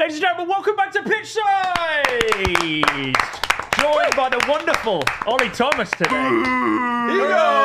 Ladies and gentlemen, welcome back to Pitchside! Joined by the wonderful Ollie Thomas today.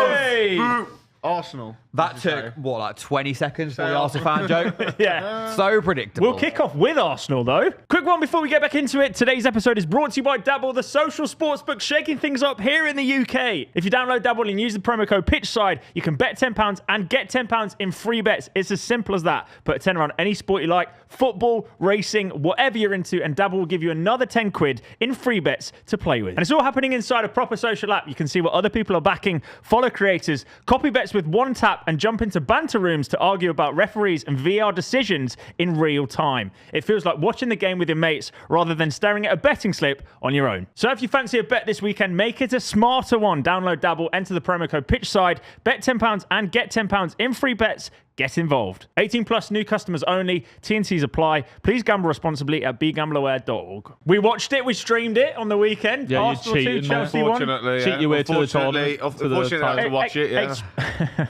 Hey! Arsenal. That took, what, like 20 seconds for the Arsenal fan joke? Yeah. So predictable. We'll kick off with Arsenal, though. Quick one before we get back into it. Today's episode is brought to you by Dabble, the social sportsbook shaking things up here in the UK. If you download Dabble and use the promo code PITCHSIDE, you can bet £10 and get £10 in free bets. It's as simple as that. Put a tenner on any sport you like, football, racing, whatever you're into, and Dabble will give you another 10 quid in free bets to play with. And it's all happening inside a proper social app. You can see what other people are backing, follow creators, copy bets with one tap, and jump into banter rooms to argue about referees and VR decisions in real time. It feels like watching the game with your mates rather than staring at a betting slip on your own. So if you fancy a bet this weekend, make it a smarter one. Download Dabble, enter the promo code PITCHSIDE, bet £10 and get £10 in free bets. Get involved. 18 plus new customers only. T&Cs apply. Please gamble responsibly at begambleaware.org. We watched it. We streamed it on the weekend. Yeah, Arsenal 2, Chelsea 1. Cheat your way to the tournament. Unfortunately, I had to watch it, yeah.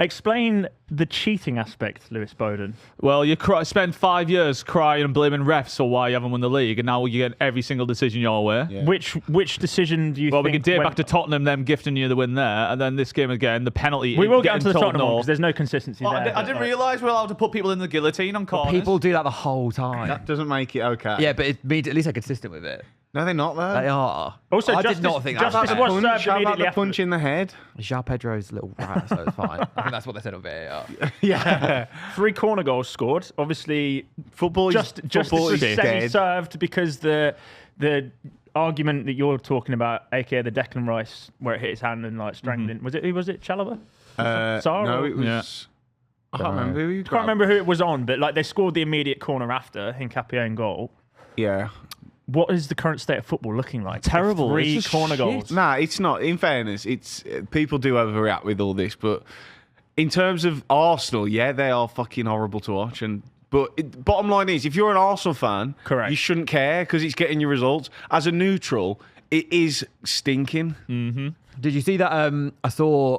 Explain the cheating aspect, Lewis Bowden. Well, you spend 5 years crying and blaming refs for why you haven't won the league, and now you get every single decision your way. Yeah. Which decision do you think? Well, we can date back to Tottenham, them gifting you the win there, and then this game again, the penalty. We will get onto the Tottenham one because there's no consistency there. I didn't realise we're allowed to put people in the guillotine on corners. People do that the whole time. That doesn't make it okay. Yeah, but at least they're consistent with it. No, they're not, though. They are. Also, I did not think that justice was was fair. served How about immediately the after. punch in the head? João Pedro's a little rat, so it's fine. I think that's what they said of it. Yeah. 3 corner goals scored. Obviously, Football justice football was is dead. semi-served because the argument that you're talking about, aka the Declan Rice, where it hit his hand and like strangled him. Who was it? Chalobah? Sarr, no, or- it was... Yeah. I can't remember who you I can't remember who it was on, but like they scored the immediate corner after Nketiah in goal. Yeah. What is the current state of football looking like? Terrible. 3 It's just corner shit. goals. Nah, it's not. In fairness, it's people do overreact with all this, but in terms of Arsenal, yeah, they are fucking horrible to watch. But bottom line is, if you're an Arsenal fan, Correct. you shouldn't care because it's getting your results. As a neutral, it is stinking. Did you see that? I saw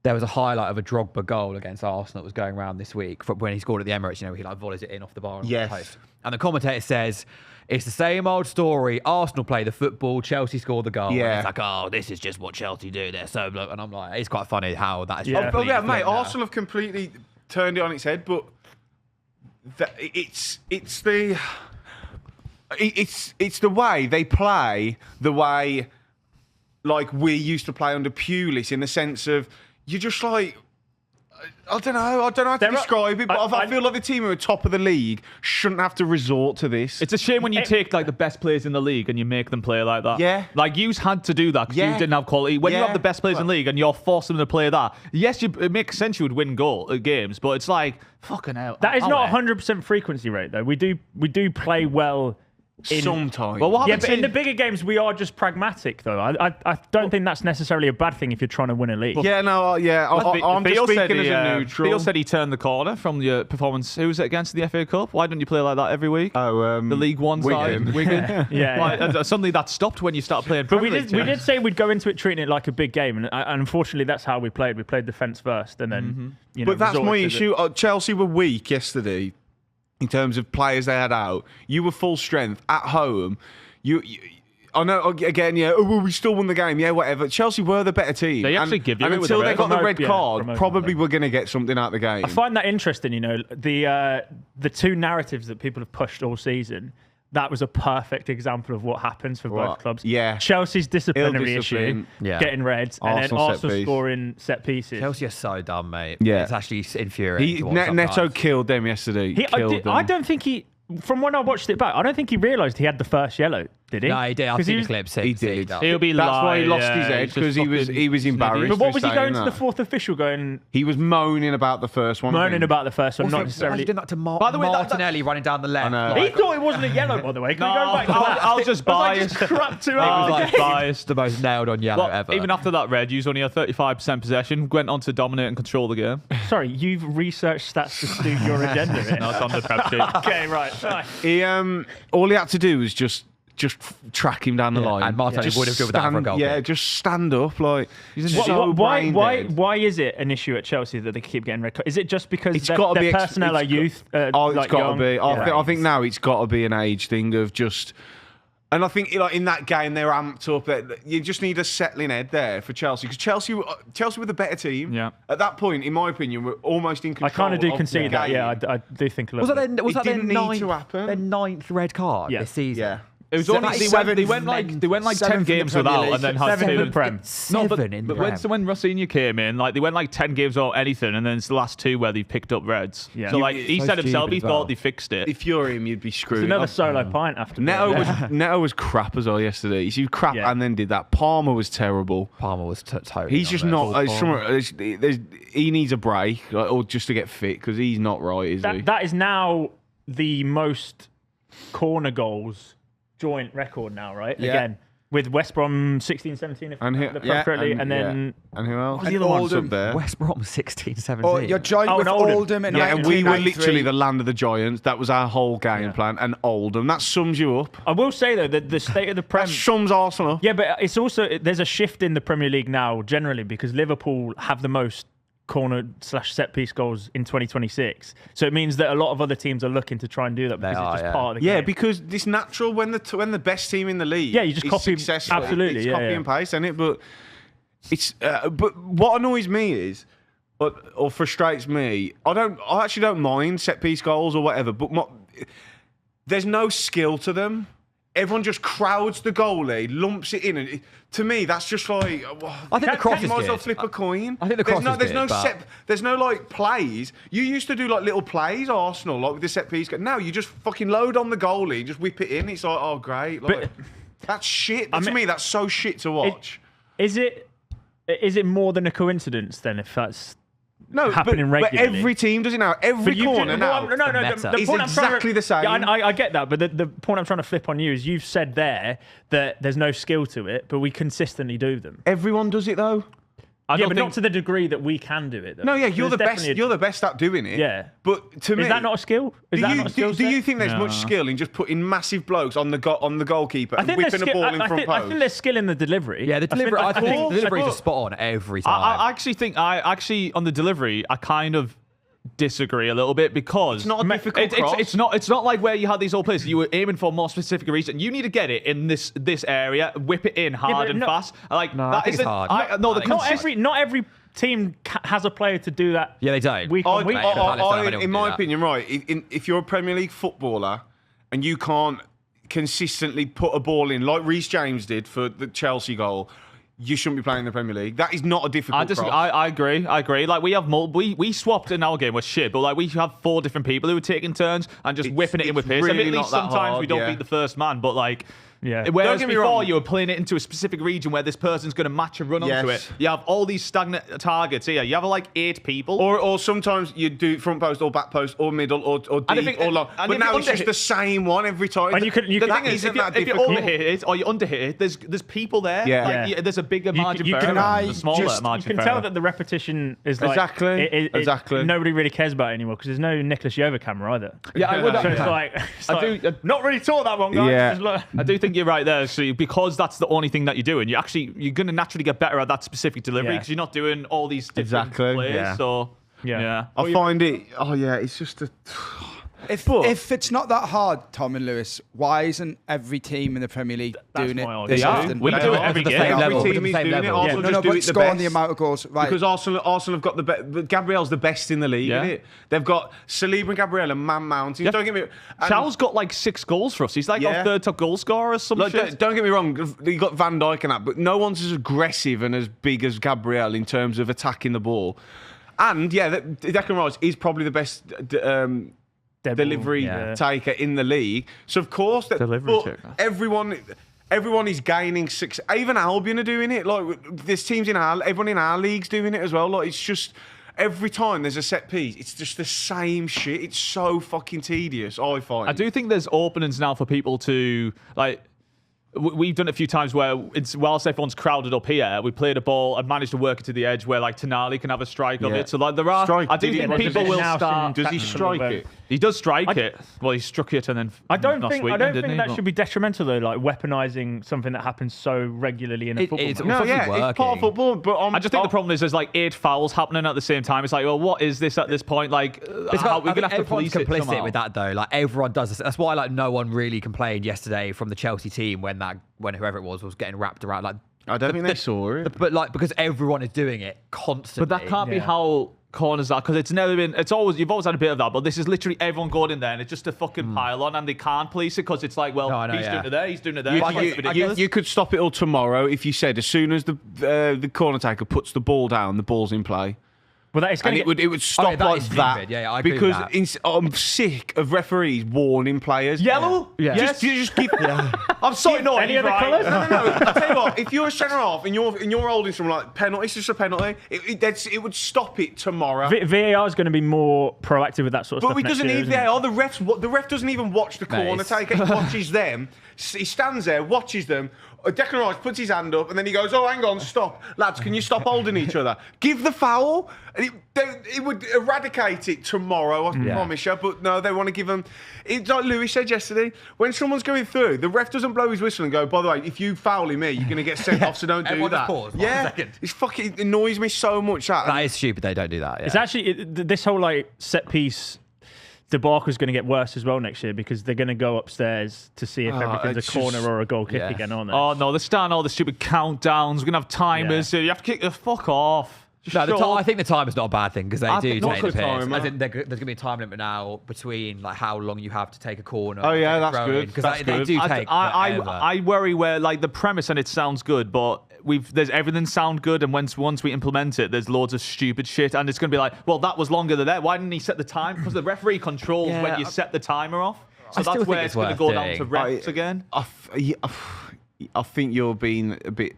there was a highlight of a Drogba goal against Arsenal that was going around this week from when he scored at the Emirates. You know, he like volleys it in off the bar and Yes. off the post. And the commentator says, it's the same old story. Arsenal play the football, Chelsea score the goal. Yeah. And it's like, oh, this is just what Chelsea do. They're so blah. And I'm like, it's quite funny how that is. Yeah. Oh, yeah, mate, flipped now. Arsenal have completely turned it on its head, but it's the way they play, the way like we used to play under Pulis, in the sense of you're just like, I don't know how to describe it, but I feel like the team who are top of the league shouldn't have to resort to this. It's a shame when you take like the best players in the league and you make them play like that. Yeah. Like you had to do that because you didn't have quality. When you have the best players in the league and you're forcing them to play that, yes, it makes sense you would win games, but it's like fucking hell. That is not 100% frequency rate though. We do play well. Sometimes. Well, what Yeah, happens but in the bigger games, we are just pragmatic, though. I don't think that's necessarily a bad thing if you're trying to win a league. yeah, no, yeah. I'm just Theo speaking as said a neutral. Theo said he turned the corner from your performance. Who was it against the FA Cup? Why don't you play like that every week? Oh, the League One Wigan. side, Wigan. Yeah. Why, suddenly that stopped when you start playing. But we Premier League did teams. say we'd go into it treating it like a big game, and unfortunately, that's how we played. We played defence first, and then But that's my resorted to issue. Chelsea were weak yesterday in terms of players they had out. You were full strength at home. I know, again, yeah, well, we still won the game, yeah, whatever. Chelsea were the better team. They actually give you and it with until the they red. got the red Yeah, card, promoted, probably yeah. we're going to get something out of the game. I find that interesting. The 2 narratives that people have pushed all season. That was a perfect example of what happens for both clubs. Yeah. Chelsea's disciplinary Ill-discipline. issue, getting red, and then Arsenal set Arsenal piece. scoring set pieces. Chelsea are so dumb, mate. Yeah. It's actually infuriating. to watch Neto sometimes. killed them yesterday. I don't think he. From when I watched it back, I don't think he realised he had the first yellow. Did he? No, he did. I've 'Cause seen he the was- clips. He did. He'll be That's why he lying, lost his yeah, head, he's just because he was fucking embarrassed. But what was he for going saying to the that. 4th official going? He was moaning about the first one. I Moaning think. about the first one, Also, not why is necessarily. he doing that to By the way, Martinelli running down the left? know. He Like, thought it wasn't a yellow, by the way. Can we go back to that? I was just I was biased. like, just crap to I was it. like biased. the most nailed on yellow Well, ever. even after that red, you only had 35% possession, went on to dominate and control the game. Sorry, you've researched stats to suit your agenda here. No, it's on the prep sheet. Okay, right. All he had to do was just just track him down the line. And Martinelli Just would have given that for a goal. Yeah, just stand up. Like, why is it an issue at Chelsea that they keep getting red cards? Is it just because it's got to be their personnel are youth? It's got to be. I think now it's got to be an age thing of just. And I think in that game they're amped up. You just need a settling head there for Chelsea because Chelsea were the better team. Yeah. At that point, in my opinion, we're almost in control. I kind of do concede that. Yeah, I do think a little bit. Was that their didn't need to happen. their ninth red card this season? Yeah. It was only they went like 10 games without, and then had 7 in the Prem. But when Rossini came in, like they went like 10 games without anything, and then it's the last 2 where they picked up reds. Yeah. So like he said himself, he thought they fixed it. If you're him, you'd be screwed. It's another solo pint after. Neto was crap as well yesterday. He was crap and then did that. Palmer was terrible. Palmer was totally. He's just not. He needs a break or just to get fit because he's not right, is he? That is now the most corner goals joint record now, right? Yeah. Again, with West Brom 16-17, if I remember correctly, and then and who else? What's the other one Oldham. Up there? West Brom 16-17. Oh, you're joined with Oldham in and we were 1993. literally the land of the giants. That was our whole game plan. And Oldham, that sums you up. I will say though that the state of the Prem That sums Arsenal up. Yeah, but it's also there's a shift in the Premier League now generally because Liverpool have the most corner/set piece goals in 2026. So it means that a lot of other teams are looking to try and do that because it's just part of the game. Yeah, because it's natural when the best team in the league you just is copy successful. absolutely It's copy and paste, isn't it? But it's but what annoys me is or frustrates me. I actually don't mind set piece goals or whatever, but there's no skill to them. Everyone just crowds the goalie, lumps it in, and to me, that's just like. I think the cross is might as well good. flip a coin. I think the cross is there's good, but- there's no like plays. You used to do like little plays, Arsenal, like with the set piece. Now you just fucking load on the goalie, and just whip it in. It's like, oh great, like, that's shit. To me, that's so shit to watch. Is it more than a coincidence then if that's No, happening regularly? But every team does it now. Every corner now. The is point exactly the same. Yeah, I get that, but the point I'm trying to flip on you is you've said there that there's no skill to it, but we consistently do them. Everyone does it though. But not to the degree that we can do it. Though. No, yeah, you're the There's best. You're the best at doing it. Yeah, but to me, is that not a skill? Do you think there's much skill in just putting massive blokes on the goalkeeper and whipping a ball in front post? I think there's skill in the delivery. Yeah, the delivery. I think the delivery is just spot on every time. I actually think on the delivery, I kind of disagree a little bit because it's not a difficult cross. It's not like where you had these old players you were aiming for a more specific reason. You need to get it in this area, whip it in hard and fast. Like no, that isn't hard. Not every team has a player to do that. Yeah, they don't. Week on week. In my opinion, right, if you're a Premier League footballer and you can't consistently put a ball in like Reece James did for the Chelsea goal, you shouldn't be playing in the Premier League. That is not a difficult cross. I agree. Like we have we swapped in our game with shit, but like we have 4 different people who are taking turns and just whipping it in with pace. Really Admittedly, sometimes we don't beat the first man, but like. Yeah. Whereas before you were playing it into a specific region where this person's going to match a run onto it. You have all these stagnant targets here. You have like 8 people. Or sometimes you do front post or back post or middle or deep or long. But now it's just the same one every time. And the thing is, isn't that if you difficult. underhit it or you underhit it, there's people there. Yeah. Like, there's a bigger margin for error. A smaller margin You can for tell error. that the repetition is like... Exactly. Nobody really cares about it anymore because there's no Nicholas Jova camera either. Yeah, I would. So it's like not really taught that one, guys. Yeah. I do think you're right there. So because that's the only thing that you're doing, you're going to naturally get better at that specific delivery because you're not doing all these different plays. Yeah. So yeah. I find it. Oh yeah, it's just a. If it's not that hard, Tom and Lewis, why isn't every team in the Premier League doing it this often? We do it every game. Every team is doing it. Arsenal just do it the scoring best. the amount of goals, right? Because Arsenal have got the best. Gabriel's the best in the league, isn't it? They've got Saliba and Gabriel and man mountain. Don't get me. Chow's got like 6 goals for us. He's like our 3rd top goal scorer or some shit. Don't get me wrong. You got Van Dijk and that, but no one's as aggressive and as big as Gabriel in terms of attacking the ball. And Declan Rice is probably the best. Delivery taker in the league. So of course, everyone is gaining success. Even Albion are doing it. Like there's teams everyone in our league's doing it as well. Like it's just every time there's a set piece, it's just the same shit. It's so fucking tedious. I find. I do think there's openings now for people to like. we've done it a few times where whilst everyone's crowded up here, we played a ball and managed to work it to the edge where like Tonali can have a strike of it. So like there are, I do think people will start. Does he strike it? He does strike it. Well, he struck it and then. I don't think that should be detrimental though. Like weaponising something that happens so regularly in a football. It's part of football. But I just think the problem is there's like 8 fouls happening at the same time. It's like, well, what is this at this point? Like, we're gonna have to police it somehow. With that though. Like everyone does this. That's why like no one really complained yesterday from the Chelsea team when whoever it was getting wrapped around. Like I don't think they saw it. But like because everyone is doing it constantly. But that can't be how corners are, because you've always had a bit of that, but this is literally everyone going in there and it's just a fucking pile on and they can't police it because it's like, well, he's doing it there. You could stop it all tomorrow if you said as soon as the corner taker puts the ball down, the ball's in play. Well, that is going to it would stop like that. Yeah, I agree because with that. I'm sick of referees warning players. Yellow? Yeah. Just give. I'm sorry, no. Any other colours? No. I tell you what, if you're a centre half and you're holding someone like penalty, it's just a penalty. It would stop it tomorrow. VAR is going to be more proactive with that sort of stuff. But he doesn't need VAR. The ref doesn't even watch the corner taker. He watches them. He stands there, watches them. Declan Rice puts his hand up and then he goes, "Oh, hang on, stop, lads! Can you stop holding each other? Give the foul." And it would eradicate it tomorrow, I promise you. But no, they want to give them. It's like Louis said yesterday. When someone's going through, the ref doesn't blow his whistle and go, "By the way, if you foul me, you're going to get sent off. So don't do that." Pause, It's fucking it annoys me so much. That is stupid. They don't do that. Yeah. It's actually this whole like set piece debacle is going to get worse as well next year because they're going to go upstairs to see if everything's a corner or a goal kick again, aren't they? Oh no, they're starting all the stupid countdowns. We're going to have timers. So you have to kick the fuck off. I think the time is not a bad thing because they do take the piss. There's going to be a time limit now between like how long you have to take a corner. Oh yeah, that's good. Because they do take I worry where like the premise and it sounds good, but there's everything sound good, and once we implement it, there's loads of stupid shit, and it's going to be like, well, that was longer than that. Why didn't he set the time? Because the referee controls when you set the timer off. So that's where it's going to go down to refs again. I think you're being a bit.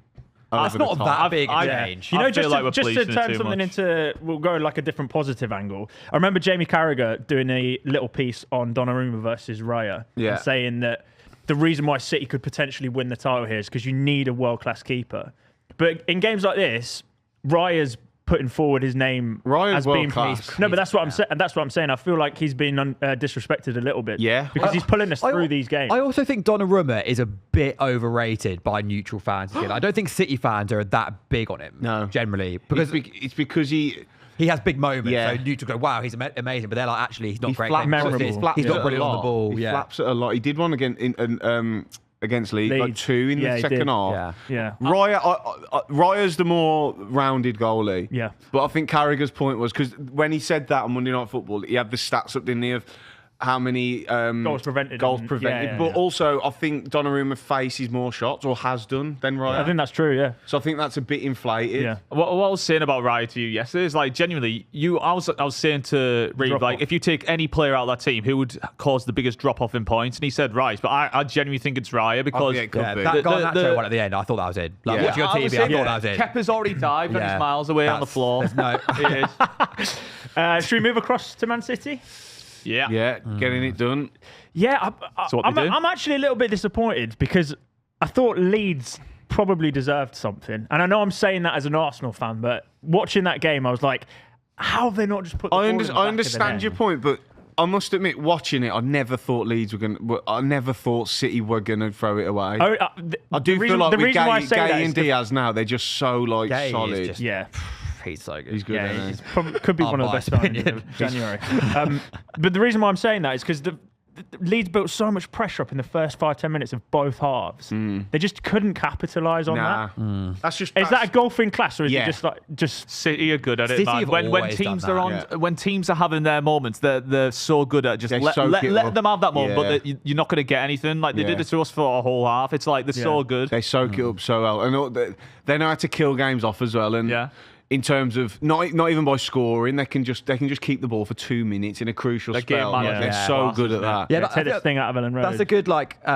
That's not that big a change. You know, just to turn something into, we'll go like a different positive angle. I remember Jamie Carragher doing a little piece on Donnarumma versus Raya, and saying that the reason why City could potentially win the title here is because you need a world-class keeper. But in games like this, Raya's putting forward his name as being class. No, but that's what I'm saying. That's what I'm saying. I feel like he's been disrespected a little bit. Yeah, because he's pulling us through these games. I also think Donnarumma is a bit overrated by neutral fans. I don't think City fans are that big on him. No, generally because it's because he has big moments. So neutral go, wow, he's amazing, but they're like, actually, he's not great. He's not brilliant on the ball. He flaps it a lot. He did one against Leeds, like 2 in the second half. Yeah. Raya's the more rounded goalie. Yeah. But I think Carragher's point was, because when he said that on Monday Night Football, he had the stats up, didn't he, of how many goals prevented. But also, I think Donnarumma faces more shots, or has done, than Raya. I think that's true, yeah. So I think that's a bit inflated. Yeah. What I was saying about Raya to you yesterday is, like, genuinely, I was saying to Reeve, like, if you take any player out of that team, who would cause the biggest drop-off in points? And he said Rice, but I genuinely think it's Raya because... it could be. That Garnacho one at the end, I thought that was it. Like, watching on TV, I thought that was it. Kepa's already dived and he's miles away on the floor. No. He is. Should we move across to Man City? Yeah, getting it done. Yeah, I'm actually a little bit disappointed because I thought Leeds probably deserved something. And I know I'm saying that as an Arsenal fan, but watching that game, I was like, how have they not just put the ball in the back I understand your point, but I must admit, watching it, I never thought I never thought City were going to throw it away. I do feel like with Gay and Diaz now, they're just so solid. He's so good. He's good. Yeah, could be one of the best signings of January. But the reason why I'm saying that is because the Leeds built so much pressure up in the first 5-10 minutes of both halves. They just couldn't capitalise on that. Is that a golfing class, or is it just City are good at it, man? When teams are when teams are having their moments, they're so good at just let them have that moment, but you're not going to get anything. Like they did it to us for a whole half. It's like they're so good. They soak it up so well, and they know how to kill games off as well. And in terms of not even by scoring, they can just keep the ball for 2 minutes in a crucial spell. They're so good at that. Yeah, take this thing out of Ellen Road. That's a good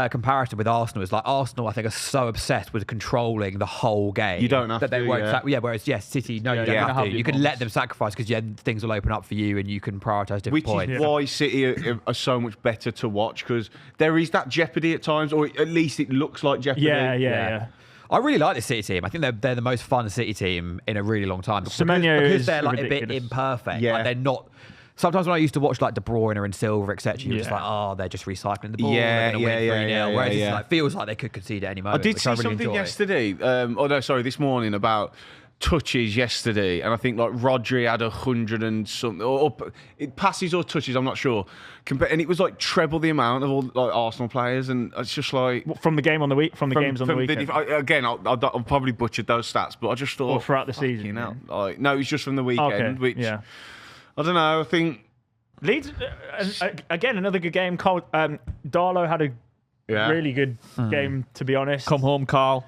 comparison with Arsenal. Is like Arsenal, I think, are so obsessed with controlling the whole game. You don't have that they to, won't. Whereas City, no, you don't have to. You can let them sacrifice because things will open up for you and you can prioritise different points. Which is why City are so much better to watch, because there is that jeopardy at times, or at least it looks like jeopardy. Yeah. I really like this City team. I think they're the most fun City team in a really long time. Because they're like ridiculous. a bit imperfect. Yeah. Like, they're not. Sometimes when I used to watch like De Bruyne and Silva, etc., you're just like, they're just recycling the ball. They're gonna win 3-0. Whereas it's like, feels like they could concede at any moment. I did see something yesterday. This morning about touches yesterday, and I think like Rodri had 100 and something, or passes or touches, I'm not sure. And it was like treble the amount of all like Arsenal players, and it's just like from the game on the week, from the games on the weekend. I'll probably butchered those stats, but I just thought, or throughout the season. No, it's just from the weekend. Which I don't know. I think Leeds again, another good game. Darlow had a really good game, to be honest. Come home, Carl.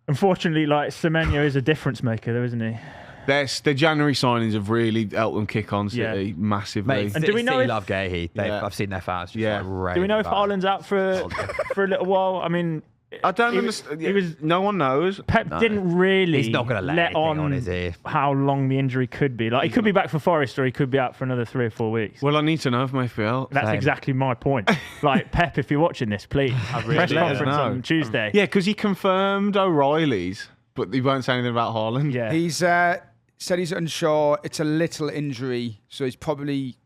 Unfortunately, like Semenyo is a difference maker, though, isn't he? The January signings have really helped them kick on City massively. Mate, and do we know City love Gahey? I've seen their fans. Do we know if Haaland's out for a little while? I mean, I don't understand. No one knows. Pep didn't really. He's not going to let on, is he? How long the injury could be. Like he could be back for Forest, or he could be out for another 3 or 4 weeks. Well, I need to know if my FPL. That's exactly my point. Like Pep, if you're watching this, please press conference on Tuesday. Yeah, because he confirmed O'Reilly's, but he won't say anything about Haaland. Yeah, he's said he's unsure. It's a little injury, so he's probably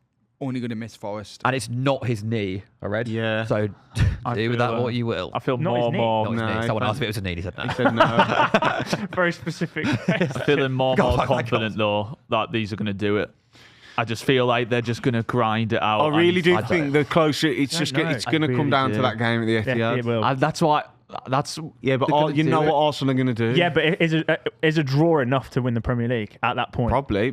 only going to miss Forest. And it's not his knee, I read. Yeah. So do with that what you will. I feel not more. Not his knee. Someone asked if it was a knee. He said no. He said no. Very specific. I'm feeling more confident though that these are going to do it. I just feel like they're just going to grind it out. I really do think the closer it's going to come down to that game at the Etihad. Yeah, it will. That's why. But you know what Arsenal are going to do. Yeah, but is a draw enough to win the Premier League at that point? Probably.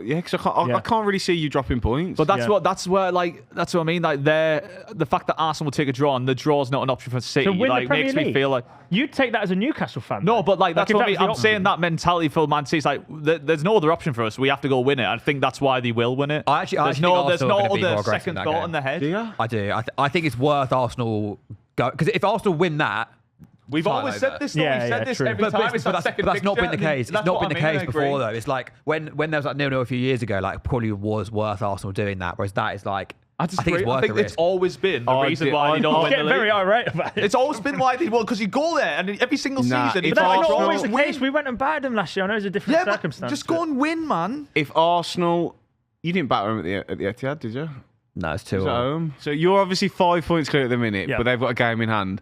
Yeah, because I can't really see you dropping points. But that's what I mean. Like the fact that Arsenal will take a draw and the draw's not an option for City, to win like the Premier makes League, me feel like you'd take that as a Newcastle fan. No, but like that's what I mean. I'm option. saying that mentality for Man City is like there's no other option for us. We have to go win it. I think that's why they will win it. There's no other second thought in the head. Do you? I do. I think it's worth Arsenal go, because if Arsenal win that. We've always said this. We've said this every time. That's not been the case. It's not been the case before, though. It's like when there was like 0-0 a few years ago, like probably was worth Arsenal doing that. Whereas that is like, I think it's worth the risk. It's always been the reason why they don't win the league. Very irate about it. It's always been why they won, because you go there and every single season. But that's not always the case. We went and battered them last year. I know it's a different circumstance. Just go and win, man. If Arsenal, you didn't batter them at the Etihad, did you? No, it's 2-1. home. So you're obviously 5 points clear at the minute, but they've got a game in hand.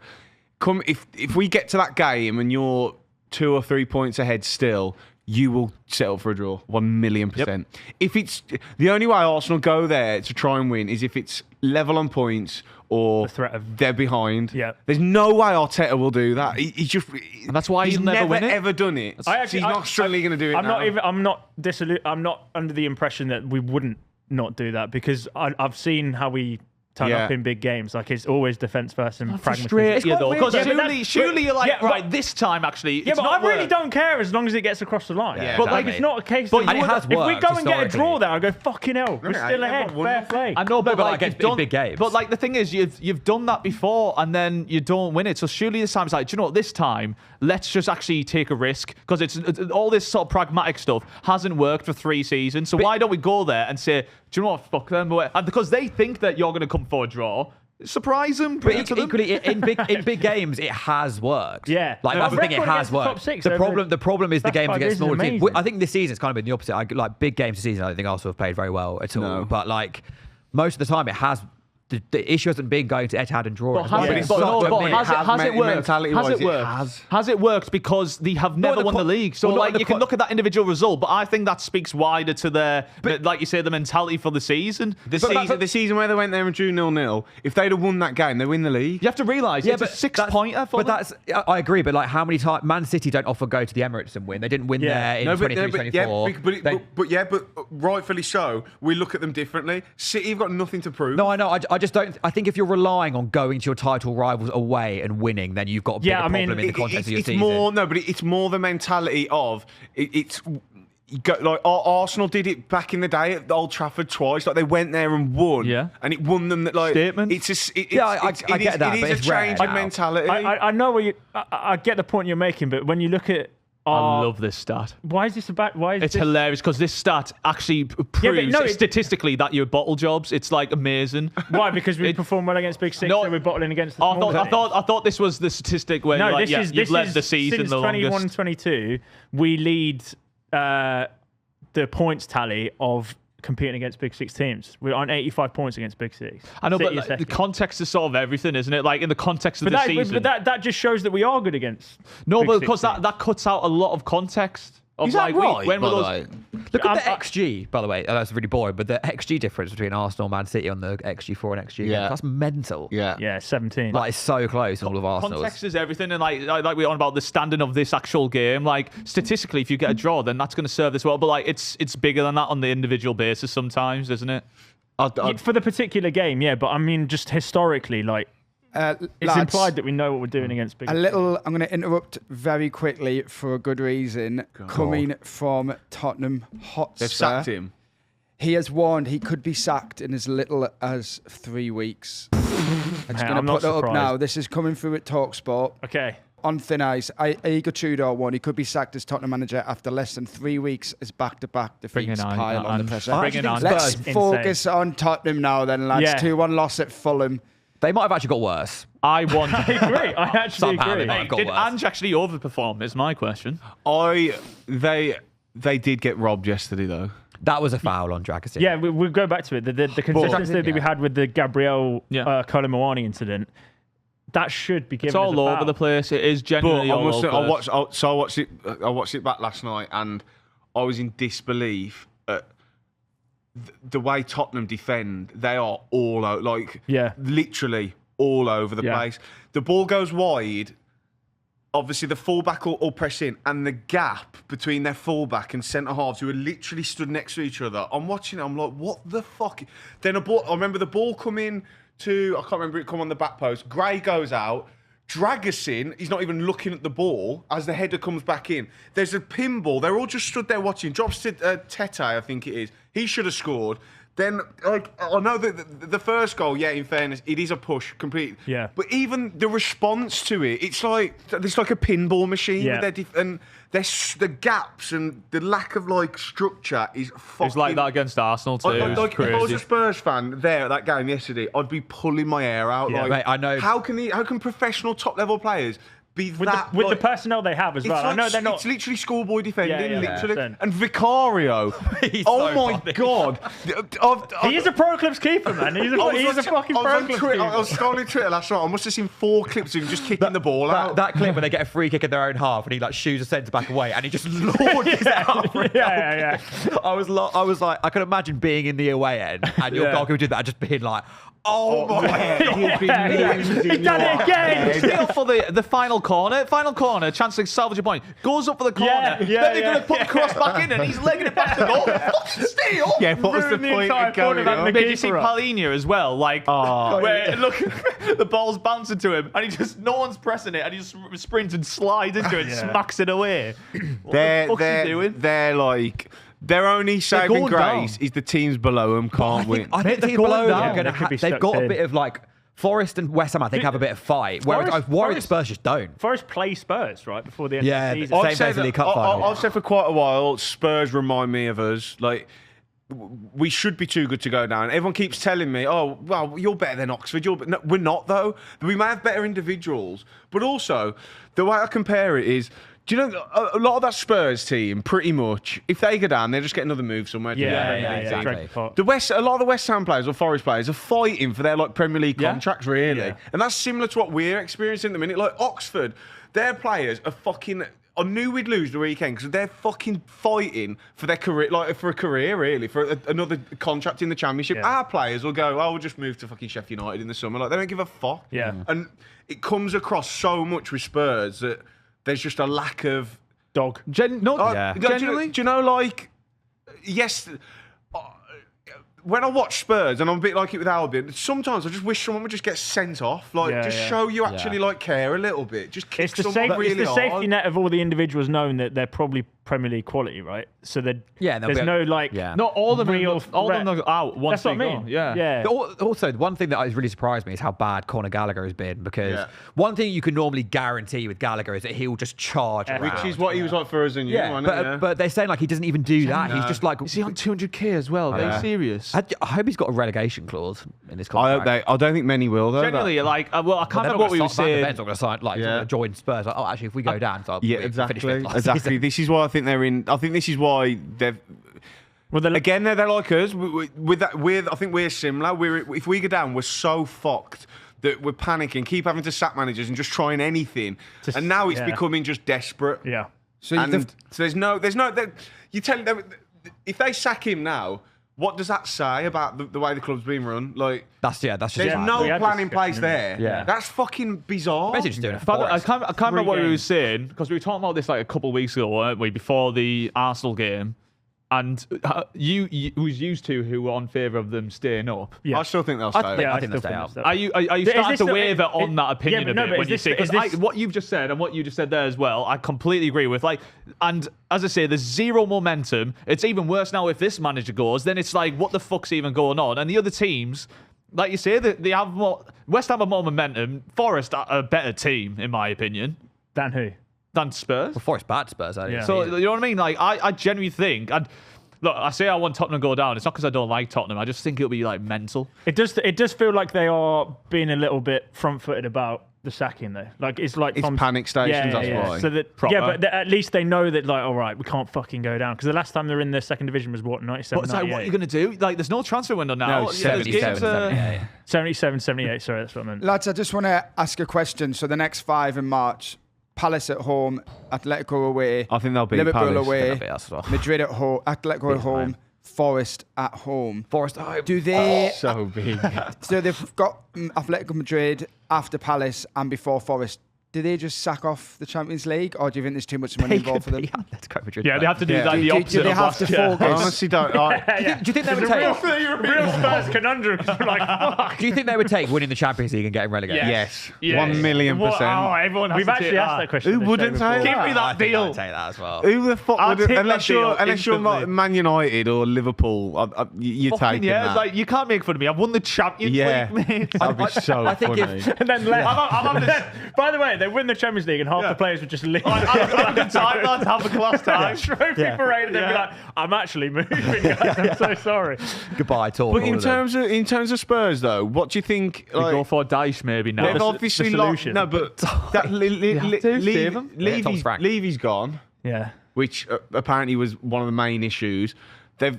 If we get to that game and you're 2 or 3 points ahead still, you will settle for a draw 1,000,000%. Yep. If it's the only way Arsenal go there to try and win is if it's level on points or they're behind. Yeah. There's no way Arteta will do that. He's just and that's why he'll never win it. Ever done it. He's not struggling going to do it. I'm not under the impression that we wouldn't not do that, because I've seen how we turn up in big games. Like it's always defense first and pragmatism. Because surely you're like, right, this time actually. Yeah, but I really don't care as long as it gets across the line. Yeah, but like it's not a case. But it has if we worked go and get a draw there, I go fucking hell. We're still ahead. Fair play. I know, but like against big games. But like the thing is, you've done that before and then you don't win it. So surely this time it's like, do you know what? This time let's just actually take a risk, because it's all this sort of pragmatic stuff hasn't worked for 3 seasons. So why don't we go there and say, do you know what? Fuck them. And because they think that you're going to come for a draw. Surprise them, but equally in big games it has worked. Yeah, like that's the thing. It has worked. The problem is the games against smaller teams. I think this season it's kind of been the opposite. Like big games this season, I don't think Arsenal have played very well at all. No. But like most of the time, it has. The issue hasn't been going to Etihad and drawing. Has it worked? Because they have never won the league. So like you can look at that individual result, but I think that speaks wider to their, like you say, the mentality for the season. The season where they went there and drew 0-0. If they'd have won that game, they win the league. You have to realise, it's a 6-pointer for them. I agree, but like how many times Man City don't often go to the Emirates and win? They didn't win there in 23-24. But rightfully so. We look at them differently. City have got nothing to prove. No, I know. I just don't. I think if you're relying on going to your title rivals away and winning, then you've got a bigger problem in the context of your season. It's more the mentality of it's. Arsenal did it back in the day at Old Trafford twice. Like they went there and won, and it won them. That like statement. I get that. It is a change in mentality. I know what I get the point you're making, but when you look at, I love this stat. Why is this about? It's hilarious because this stat actually proves statistically that you're bottle jobs. It's like amazing. Why? Because we perform well against Big Six, so we're bottling against the small I thought this was the statistic where you've led the season since the longest. 21-22, we lead the points tally of competing against Big Six teams. We're on 85 points against Big Six. I know, but the context is sort of everything, isn't it? Like in the context of the season. But that just shows that we are good against. No, Big but because Six that cuts out a lot of context. Is that right? When were those? Look at the XG, by the way. That's really boring, but the XG difference between Arsenal and Man City on the XG4 and XG, that's mental. Yeah, 17. Like it's so close in all of Arsenal. Context is everything, and like we're on about the standing of this actual game. Like statistically, if you get a draw, then that's going to serve this well. But like it's bigger than that on the individual basis sometimes, isn't it? For the particular game, yeah. But I mean, just historically, like. It's lads, implied that we know what we're doing against Big. I'm going to interrupt very quickly for a good reason. Coming from Tottenham Hotspur. They've sacked him. He has warned he could be sacked in as little as 3 weeks. I'm just going to put that up now. This is coming through at TalkSport. Okay. On thin ice, Igor Tudor warned he could be sacked as Tottenham manager after less than 3 weeks as back-to-back defeats pile on the pressure. Let's focus on Tottenham now then, lads. 2-1 loss at Fulham. They might have actually got worse. I agree. I actually agree. Did Ange actually overperform? Is my question. They did get robbed yesterday though. That was a foul on Dragic. Yeah, we'll go back to it. The consistency that we had with the Gabriel Colomwani incident, that should be given. It's all over the place. It is genuinely all over. I watched it back last night, and I was in disbelief at the way Tottenham defend. They are all out, literally all over the place. The ball goes wide. Obviously, the fullback will press in, and the gap between their fullback and centre halves, who are literally stood next to each other. I'm watching it. I'm like, what the fuck? Then I remember the ball coming to. I can't remember it come on the back post. Gray goes out. Dragusin, he's not even looking at the ball as the header comes back in. There's a pinball. They're all just stood there watching. Drops to Tete, I think it is. He should have scored. Then, I know that the first goal, in fairness, it is a push, complete. Yeah. But even the response to it, it's like a pinball machine. Yeah. And the gaps and the lack of structure is fucking. It's like that against Arsenal too. If I was a Spurs fan there at that game yesterday, I'd be pulling my hair out. Yeah, mate, I know. How can professional top level players be with the personnel they have as well? I know they're not. It's literally schoolboy defending, literally. 100%. And Vicario, my god, he is a pro clubs keeper, man. He's a fucking pro clubs keeper. I was scrolling Twitter last night. I must have seen 4 clips of him just kicking the ball out. That clip when they get a free kick in their own half and he shoos a centre back away and he just launches out. Yeah. I was like, I could imagine being in the away end and your goalkeeper did that, just being like, oh my god, he done it again. Still for the final corner, chance to salvage a point. Goes up for the corner. Then they're going to put the cross back in and he's legging it back to goal. Steal. Yeah, what was the point of going on? Did you see Palhinha as well? Where look, the ball's bouncing to him and no one's pressing it and he just sprints and slides into it, smacks it away. What the fuck's he doing? Their only saving grace is the teams below them can't win. I think the teams below them they've got a bit of Forest and West Ham, I think, have a bit of fight. Whereas I worry the Spurs just don't. Forest play Spurs, right, before the end of the season. Same as the League Cup final. I've said for quite a while, Spurs remind me of us. We should be too good to go down. Everyone keeps telling me, oh, well, you're better than Oxford. No, we're not, though. We may have better individuals. But also, the way I compare it is, do you know, a lot of that Spurs team, pretty much, if they go down, they just get another move somewhere. Exactly. A lot of the West Ham players or Forest players are fighting for their Premier League contracts, really. Yeah. And that's similar to what we're experiencing at the minute. Oxford, their players are fucking... I knew we'd lose the weekend because they're fucking fighting for their career, for a career, really, for another contract in the Championship. Yeah. Our players will go, we'll just move to fucking Sheffield United in the summer. They don't give a fuck. Yeah. And it comes across so much with Spurs that there's just a lack of... Dog. Genuinely? Do you know, yes... when I watch Spurs, and I'm a bit like it with Albion, sometimes I just wish someone would just get sent off. Show you actually care a little bit. Just kick someone really hard. It's the safety net of all the individuals knowing that they're probably Premier League quality, right? So there's no not all of them. All of them are out once they go. Yeah. Also, one thing that has really surprised me is how bad Conor Gallagher has been, because one thing you can normally guarantee with Gallagher is that he'll just charge around. Which is what he was like for us and you. But they're saying like he doesn't even do that. He's just like, is he on 200k as well? Are you serious? I hope he's got a relegation clause in his contract. I don't think many will though. Generally, I can't remember what we were saying. They're not going to sign join Spurs. Like, actually, if we go down, so exactly. This is why I think they're in. I think this is why they've. Well, again, they're like us. With that, I think we're similar. If we go down, we're so fucked that we're panicking, keep having to sack managers and just trying anything. And now it's becoming just desperate. Yeah. So there's no. You tell them if they sack him now. What does that say about the way the club's being run? Like that's just there's no plan in place there. Yeah, that's fucking bizarre. Basically just doing I can't remember what we were saying, because we were talking about this like a couple of weeks ago, weren't we? Before the Arsenal game, and you was used to who were on favour of them staying up. Yeah. I still think they'll stay up. I think they'll stay up. Are you starting to waver on that opinion a bit when you say? Because what you've just said and what you just said there as well, I completely agree with. And as I say, there's zero momentum. It's even worse now if this manager goes. Then it's like, what the fuck's even going on? And the other teams, like you say, they have more. West Ham have more momentum. Forest are a better team, in my opinion. Than who? Than Spurs. Well, Forest bad Spurs. Yeah. So you know what I mean? Like I genuinely think, and look, I say I want Tottenham to go down. It's not because I don't like Tottenham. I just think it'll be like mental. It does feel like they are being a little bit front-footed about the sacking though. Like it's panic stations. That's why. So that but at least they know that all right, we can't fucking go down, because the last time they were in the second division was 97. But it's like, what are you going to do? Like, there's no transfer window now. No, 77, 77, 78. Sorry, that's what I meant. Lads, I just want to ask a question. So the next 5 in March: Palace at home, Atletico away. I think they'll be Liverpool Palace. away, Madrid at home, Atletico at home, Forest at home. Forest at home. Do they? So big. So they've got Atletico Madrid after Palace and before Forest. Do they just sack off the Champions League, or do you think there's too much money involved for them? Yeah, they have to do that. The opposite. Do they have to focus? I honestly don't. Do you think they would take? Real Spurs conundrum. Do you think they would take winning the Champions League and getting relegated? Yes. 1,000,000%. Everyone has We've actually asked that question. Who wouldn't take that? Give me that deal. I'd take that as well. Who the fuck would? Unless you're not Man United or Liverpool, you're taking that. Like, you can't make fun of me. I've won the Champions League, mate. That'd be so funny. And then by the way, they win the Champions League and half the players would just leave. Have a good time, lads. Have a class time. Trophy parade, and they'd be like, "I'm actually moving, guys. I'm so sorry." Goodbye, talk. But in terms of Spurs, though, what do you think? We go for Dyche maybe now. They've obviously lost. No, but Levy's gone. Yeah. Which apparently was one of the main issues.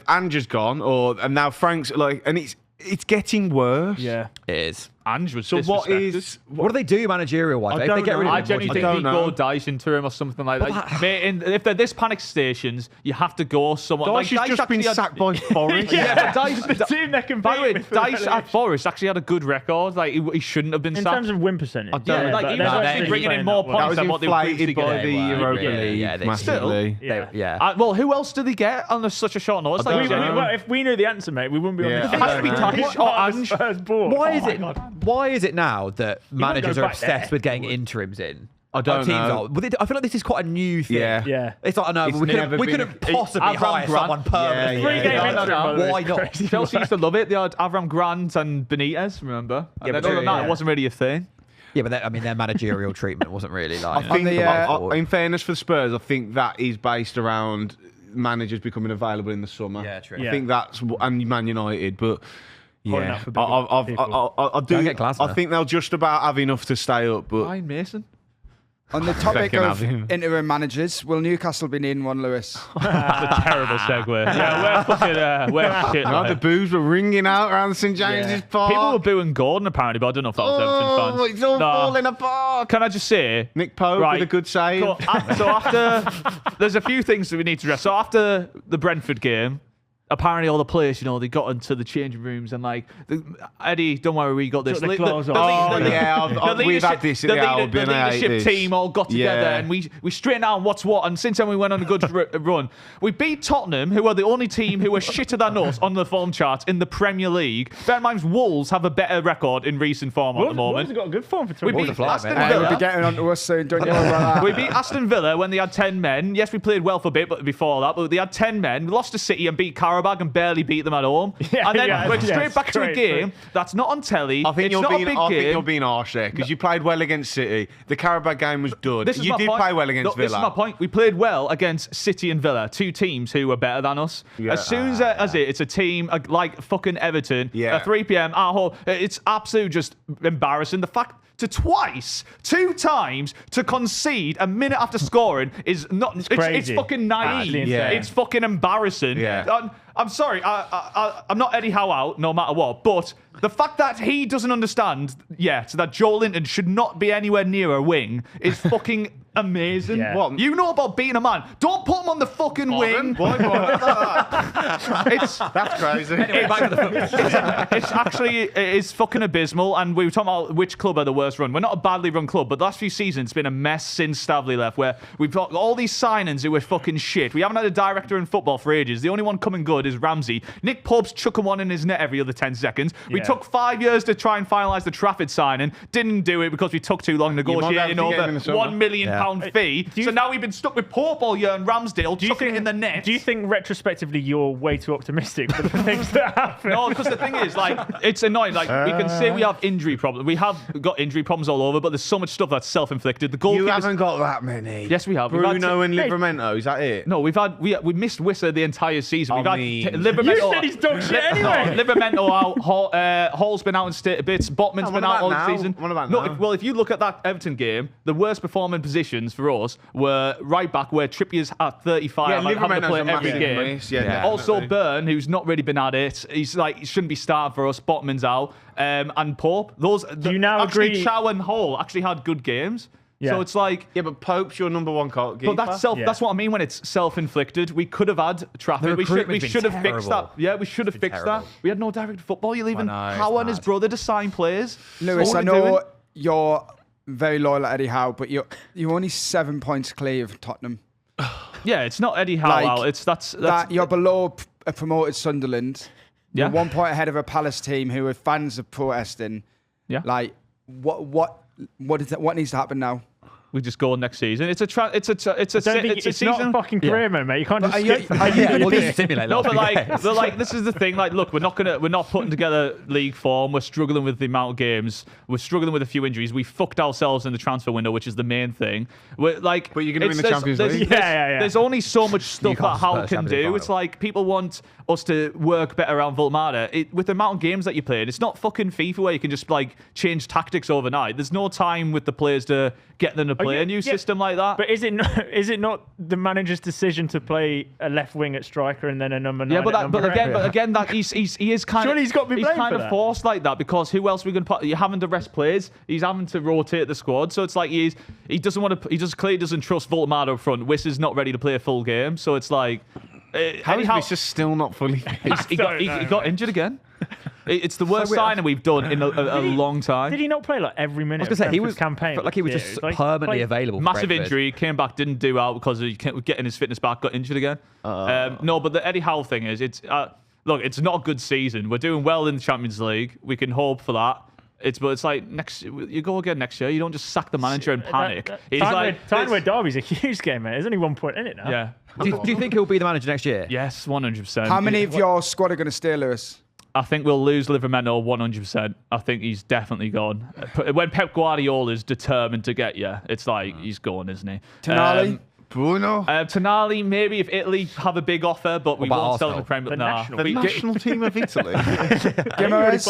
Ange's gone, and now Frank's and it's getting worse. Yeah, it is. Ange was so what do they do managerial wise? I genuinely think they go Dyche interim or something like that. Mate, if they're this panic stations, you have to go someone. Dyche has just been sacked by Forest. But Dyche, the team that can. By the way, Dyche at Forest actually had a a good record. Like he shouldn't have been sacked. In terms of win percentage. He was actually bringing in more points than what they were previously by the Europa League massively. Well, who else did they get on such a short notice? If we knew the answer, mate, we wouldn't be on this. It has to be Dyche or Ange. Why is it now that managers are obsessed with getting interims in? I don't know. I feel like this is quite a new thing. Yeah. It's like, we couldn't possibly hire someone permanently. Why not? Chelsea used to love it. They had Avram Grant and Benitez, remember? And other than that, it wasn't really a thing. Yeah, but their managerial treatment wasn't really like. I think, in fairness for Spurs, I think that is based around managers becoming available in the summer. Yeah, true. I think that's and Man United, but. Yeah, I think they'll just about have enough to stay up. But Ryan Mason. On the topic of interim managers, will Newcastle be needing one, Lewis? That's a terrible segue. Yeah, we're shit. The boos were ringing out around St James's Park. People were booing Gordon apparently, but I don't know if that was Everton fans. It's all falling apart. Can I just say, Nick Pope with a good save. So after, there's a few things that we need to address. So after the Brentford game, apparently all the players, they got into the changing rooms and like, Eddie, don't worry, we got this. We've had this at the Albion. The leadership team all got together and we straightened out what's what. And since then we went on a good run. We beat Tottenham, who are the only team who are shitter than us on the form charts in the Premier League. Bear in mind, Wolves have a better record in recent form at the moment. Wolves have got a good form for 20. We beat Aston Villa. We'll be getting on to us soon. Don't you worry about that. We beat Aston Villa when they had 10 men. Yes, we played well for a bit, but before that, but they had 10 men. We lost to City and beat Carrick and barely beat them at home. And then went straight back to a game that's not on telly. I think it's not a big game. I think you're being harsh there because you played well against City. The Carrick game was dud. You did play well against Villa. This is my point. We played well against City and Villa, two teams who were better than us. Yeah. As soon as it's a team like fucking Everton at 3 p.m. at home, it's absolute just embarrassing. The fact to two times to concede a minute after scoring is not. It's fucking naive. It's fucking embarrassing. Yeah. I'm sorry. I'm not Eddie Howe out, no matter what. But the fact that he doesn't understand yet that Joe Linton should not be anywhere near a wing is fucking amazing. Yeah. What? You know about beating a man. Don't put him on the fucking wing. That's crazy. Anyway, it's fucking abysmal. And we were talking about which club are the worst run. We're not a badly run club, but the last few seasons it's been a mess since Stavley left, where we've got all these signings who were fucking shit. We haven't had a director in football for ages. The only one coming good is Ramsey. Nick Pope's chucking one in his net every other 10 seconds. We took 5 years to try and finalise the Trafford signing. Didn't do it because we took too long negotiating over £1 million fee. So now we've been stuck with Pope all year and Ramsdale chucking it in the net. Do you think retrospectively you're way too optimistic for the things that happen? No, because the thing is, like, it's annoying. Like, we can say we have injury problems. We have got injury problems all over, but there's so much stuff that's self-inflicted. The goalkeepers... You haven't got that many. Yes, we have. Bruno and Livramento, is that it? No, we missed Wissa the entire season. We've had Livramento. You said he's dog shit anyway. Livramento out. Hall's been out in state a bit. Botman's been out all the season. What about now? Well, if you look at that Everton game, the worst performing positions for us were right back, where Trippier's at 35 and having to play every game. Also, Burn, who's not really been at it. He's like, he shouldn't be starting for us. Botman's out. And Pope. Do you now agree? Chow and Hall actually had good games. Yeah. So it's like... Yeah, but Pope's your number one goalkeeper. But that's what I mean when it's self-inflicted. We could have had Trafford. We should have fixed that. Yeah, we should have fixed that. We had no direct football. You're leaving Howe and his brother to sign players. Lewis, I know you're very loyal at Eddie Howe, but you're only 7 points clear of Tottenham. Yeah, it's not Eddie Howe out. It's that's you're below a promoted Sunderland. Yeah. You're 1 point ahead of a Palace team who are fans of protesting. Yeah. Like, what needs to happen now? We just go next season. It's not a fucking career mode, mate. You can't just simulate. No, but this is the thing. Like, look, we're not putting together league form. We're struggling with the amount of games. We're struggling with a few injuries. We fucked ourselves in the transfer window, which is the main thing. We're like, but you're going to win the Champions League. There's only so much stuff that Howe can do. It's like people want us to work better around Volmada. With the amount of games that you played, it's not fucking FIFA where you can just like change tactics overnight. There's no time with the players to get them to play a new system like that. But is it not the manager's decision to play a left wing at striker and then a number 9? Yeah, but again, that he is kind surely of he's got to be blamed kind for of forced like that, because who else are we going to put? You're having to rest players. He's having to rotate the squad, so it's like he clearly doesn't trust Volmada up front. Wiss is not ready to play a full game, so it's like how is Wiss just still not fully? He got injured again. It's the worst signing we've done in a long time. Did he not play like every minute? I was going to say he was campaign, like he was just permanently available. Massive injury, came back, didn't do out because of getting his fitness back, got injured again. No, but the Eddie Howe thing is, look, it's not a good season. We're doing well in the Champions League. We can hope for that. But it's like you go again next year. You don't just sack the manager and panic. Time Derby's a huge game, mate. There's only 1 point in it now. Yeah. Do you think he'll be the manager next year? Yes, 100%. How many of your squad are going to stay, Lewis? I think we'll lose Livramento 100%. I think he's definitely gone. When Pep Guardiola is determined to get you, it's like he's gone, isn't he? Tonali? Bruno? Tonali, maybe if Italy have a big offer, but we won't sell him the Premier League. The national team of Italy. Guimaraes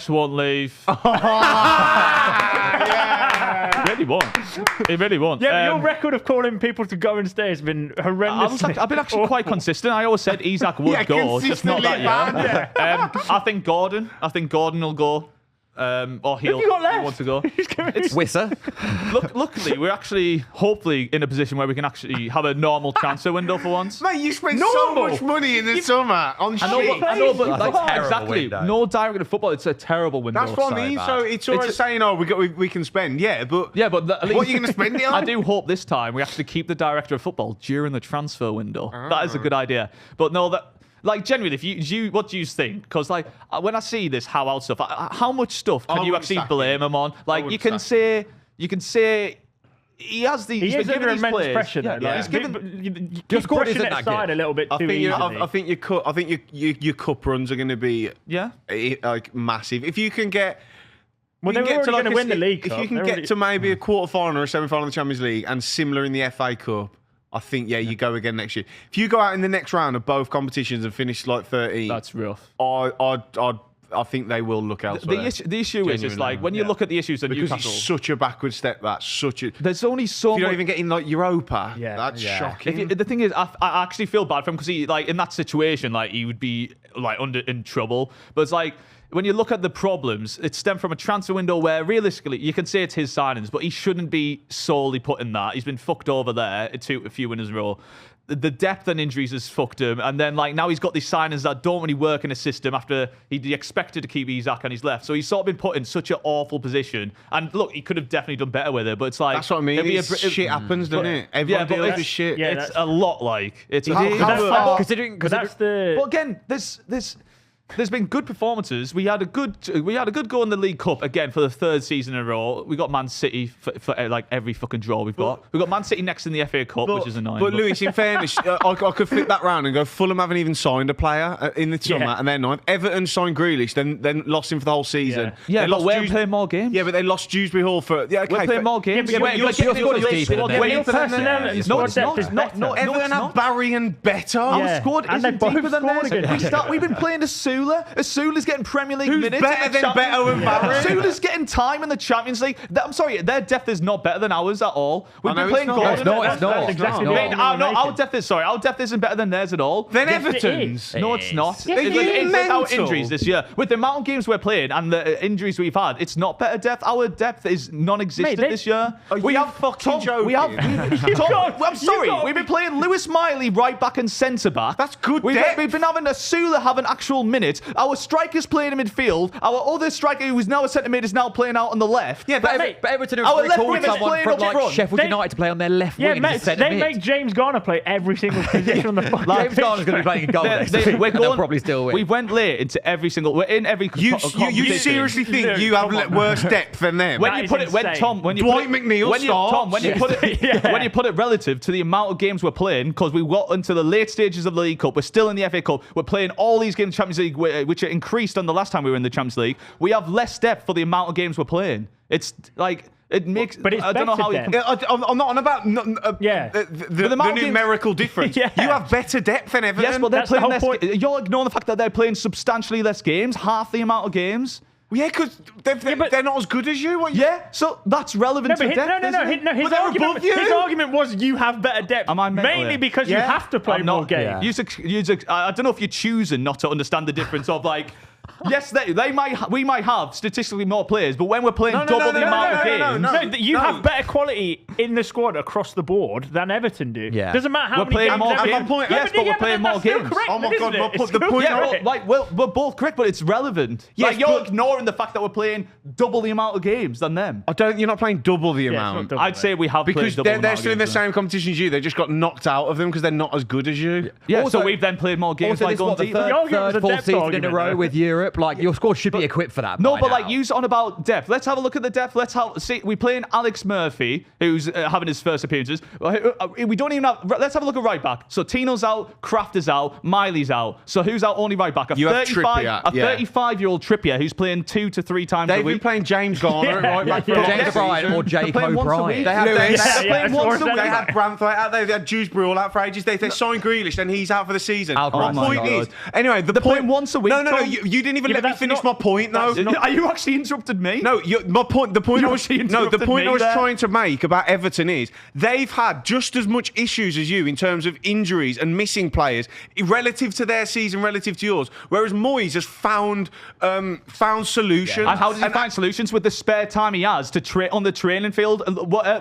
won't leave. He really won't. Yeah, your record of calling people to go and stay has been horrendous. I've been actually quite consistent. I always said Isak would go, just not that year. I think Gordon will go. or he'll want to go. It's Wisser. Luckily, we're actually hopefully in a position where we can actually have a normal transfer window for once. Mate, you spend so much money in the summer on shit. I know, but That's a terrible exactly. window. No direct football. It's a terrible window. That's what I mean. So it's all right saying, we can spend. Yeah, but at least, what are you going to spend it on? I do hope this time we actually keep the director of football during the transfer window. That is a good idea. But no, that. Like, generally, if you what do you think? Because, like, when I see this Howe out stuff, how much stuff can you actually blame him on? Like, you can say he has the. He is under immense pressure, though. Yeah. He's given. Your squad isn't that good. A little bit too easily. I think your cup runs are going to be like massive. If you can get. Well, they're already going to win the league. If you can get to maybe a quarter final or a semi final in the Champions League and similar in the FA Cup. I think, you go again next year. If you go out in the next round of both competitions and finish like 13, that's rough. I think they will look elsewhere. The issue is like when you look at the issues at because Newcastle, it's such a backward step. There's only so. If you don't even get in like Europa. That's shocking. The thing is, I actually feel bad for him because he like in that situation, like he would be like in trouble. But it's like. When you look at the problems, it stemmed from a transfer window where realistically you can say it's his signings, but he shouldn't be solely put in that. He's been fucked over there a few winners in a row. The depth and injuries has fucked him. And then like now he's got these signings that don't really work in a system after he expected to keep Isak and he's left. So he's sort of been put in such an awful position. And look, he could have definitely done better with it, but it's like... That's what I mean. Shit happens, doesn't it? Everyone deals with shit. Yeah, it's a lot like... Considering that's the... But again, there's been good performances. We had a good go in the League Cup again for the third season in a row. We got Man City for like every fucking draw we've got. We've got Man City next in the FA Cup, which is annoying. But Lewis, in fairness, I could flip that round and go, Fulham haven't even signed a player in the summer and they're ninth. Everton signed Grealish, then lost him for the whole season. Yeah, but we're playing more games. Yeah, but they lost Dewsbury Hall for... Yeah, okay, we're playing more games. Yeah, your squad is deeper than theirs. No, it's not. Everton have Barry and Better. Our squad isn't deeper than theirs. We've been playing Asula. Asula's getting Premier League minutes. Better than Beto and Barry? Asula's getting time in the Champions League. I'm sorry, their depth is not better than ours at all. We've been playing Gordon. It's not. Our depth isn't better than theirs at all. Then Everton's. No, it's not. Without injuries this year, with the amount of games we're playing and the injuries we've had, it's not better depth. Our depth is non-existent this year. We have fucking joking. I'm sorry. We've been playing Lewis Miley right back and centre back. That's good depth. We've been having Asula have an actual minute. Our striker's playing in midfield. Our other striker, who is now a centre mid, is now playing out on the left. Yeah, but Everton have recalled someone from like Sheffield United to play on their left wing. They make James Garner play every single position on the fucking James Garner's going to be playing in goal next season. They'll probably still win. We went late into every single... We're in every... You seriously think you have worse depth than them? When you put it... Dwight McNeil starts. When you put it relative to the amount of games we're playing, because we got into the late stages of the League Cup, we're still in the FA Cup, we're playing all these games in the Champions League, which are increased on the last time we were in the Champions League. We have less depth for the amount of games we're playing. It's like... It makes... But it's I don't know how you can... I'm not on about the numerical difference. You have better depth than Everton. Yes, but they're playing less... You're ignoring the fact that they're playing substantially less games, half the amount of games. Well, yeah, because they're not as good as you. Yeah, so that's relevant to depth. No. His argument was you have better depth. Mainly because you have to play more games. I don't know if you're choosing not to understand the difference of like... Yes, we might have statistically more players, but when we're playing double the amount of games... You have better quality in the squad across the board than Everton do. Yeah. Doesn't matter how we're many playing more games. Yes, but we're playing more games. Oh my God, the point... We're both correct, but it's relevant. Yes, you're ignoring the fact that we're playing double the amount of games than them. You're not playing double the amount. I'd say we have because played double they're still in the same competition as you. They just got knocked out of them because they're not as good as you. Yeah, so we've then played more games by going deep. Third, fourth season in a row with Europe. Like, your squad should be equipped for that. No, but like, use on about depth. Let's have a look at the depth. We're playing Alex Murphy, who's having his first appearances. We don't even have... Let's have a look at right back. So Tino's out, Kraft is out, Miley's out. So who's out only right back? A 35-year-old Trippier who's playing 2 to 3 times a week. They've been playing James Garner right back for James Bryan or Jake O'Brien. They had Brantford out there. They had Dewsbury all out for ages. They signed Grealish, then he's out for the season. Anyway, the point is... They're playing once a week. No. You didn't didn't even let me finish my point, though. Are you actually interrupted me? No, my point. The point I was trying to make about Everton is they've had just as much issues as you in terms of injuries and missing players relative to their season, relative to yours. Whereas Moyes has found solutions. Yeah. And how does he find solutions with the spare time he has to on the training field?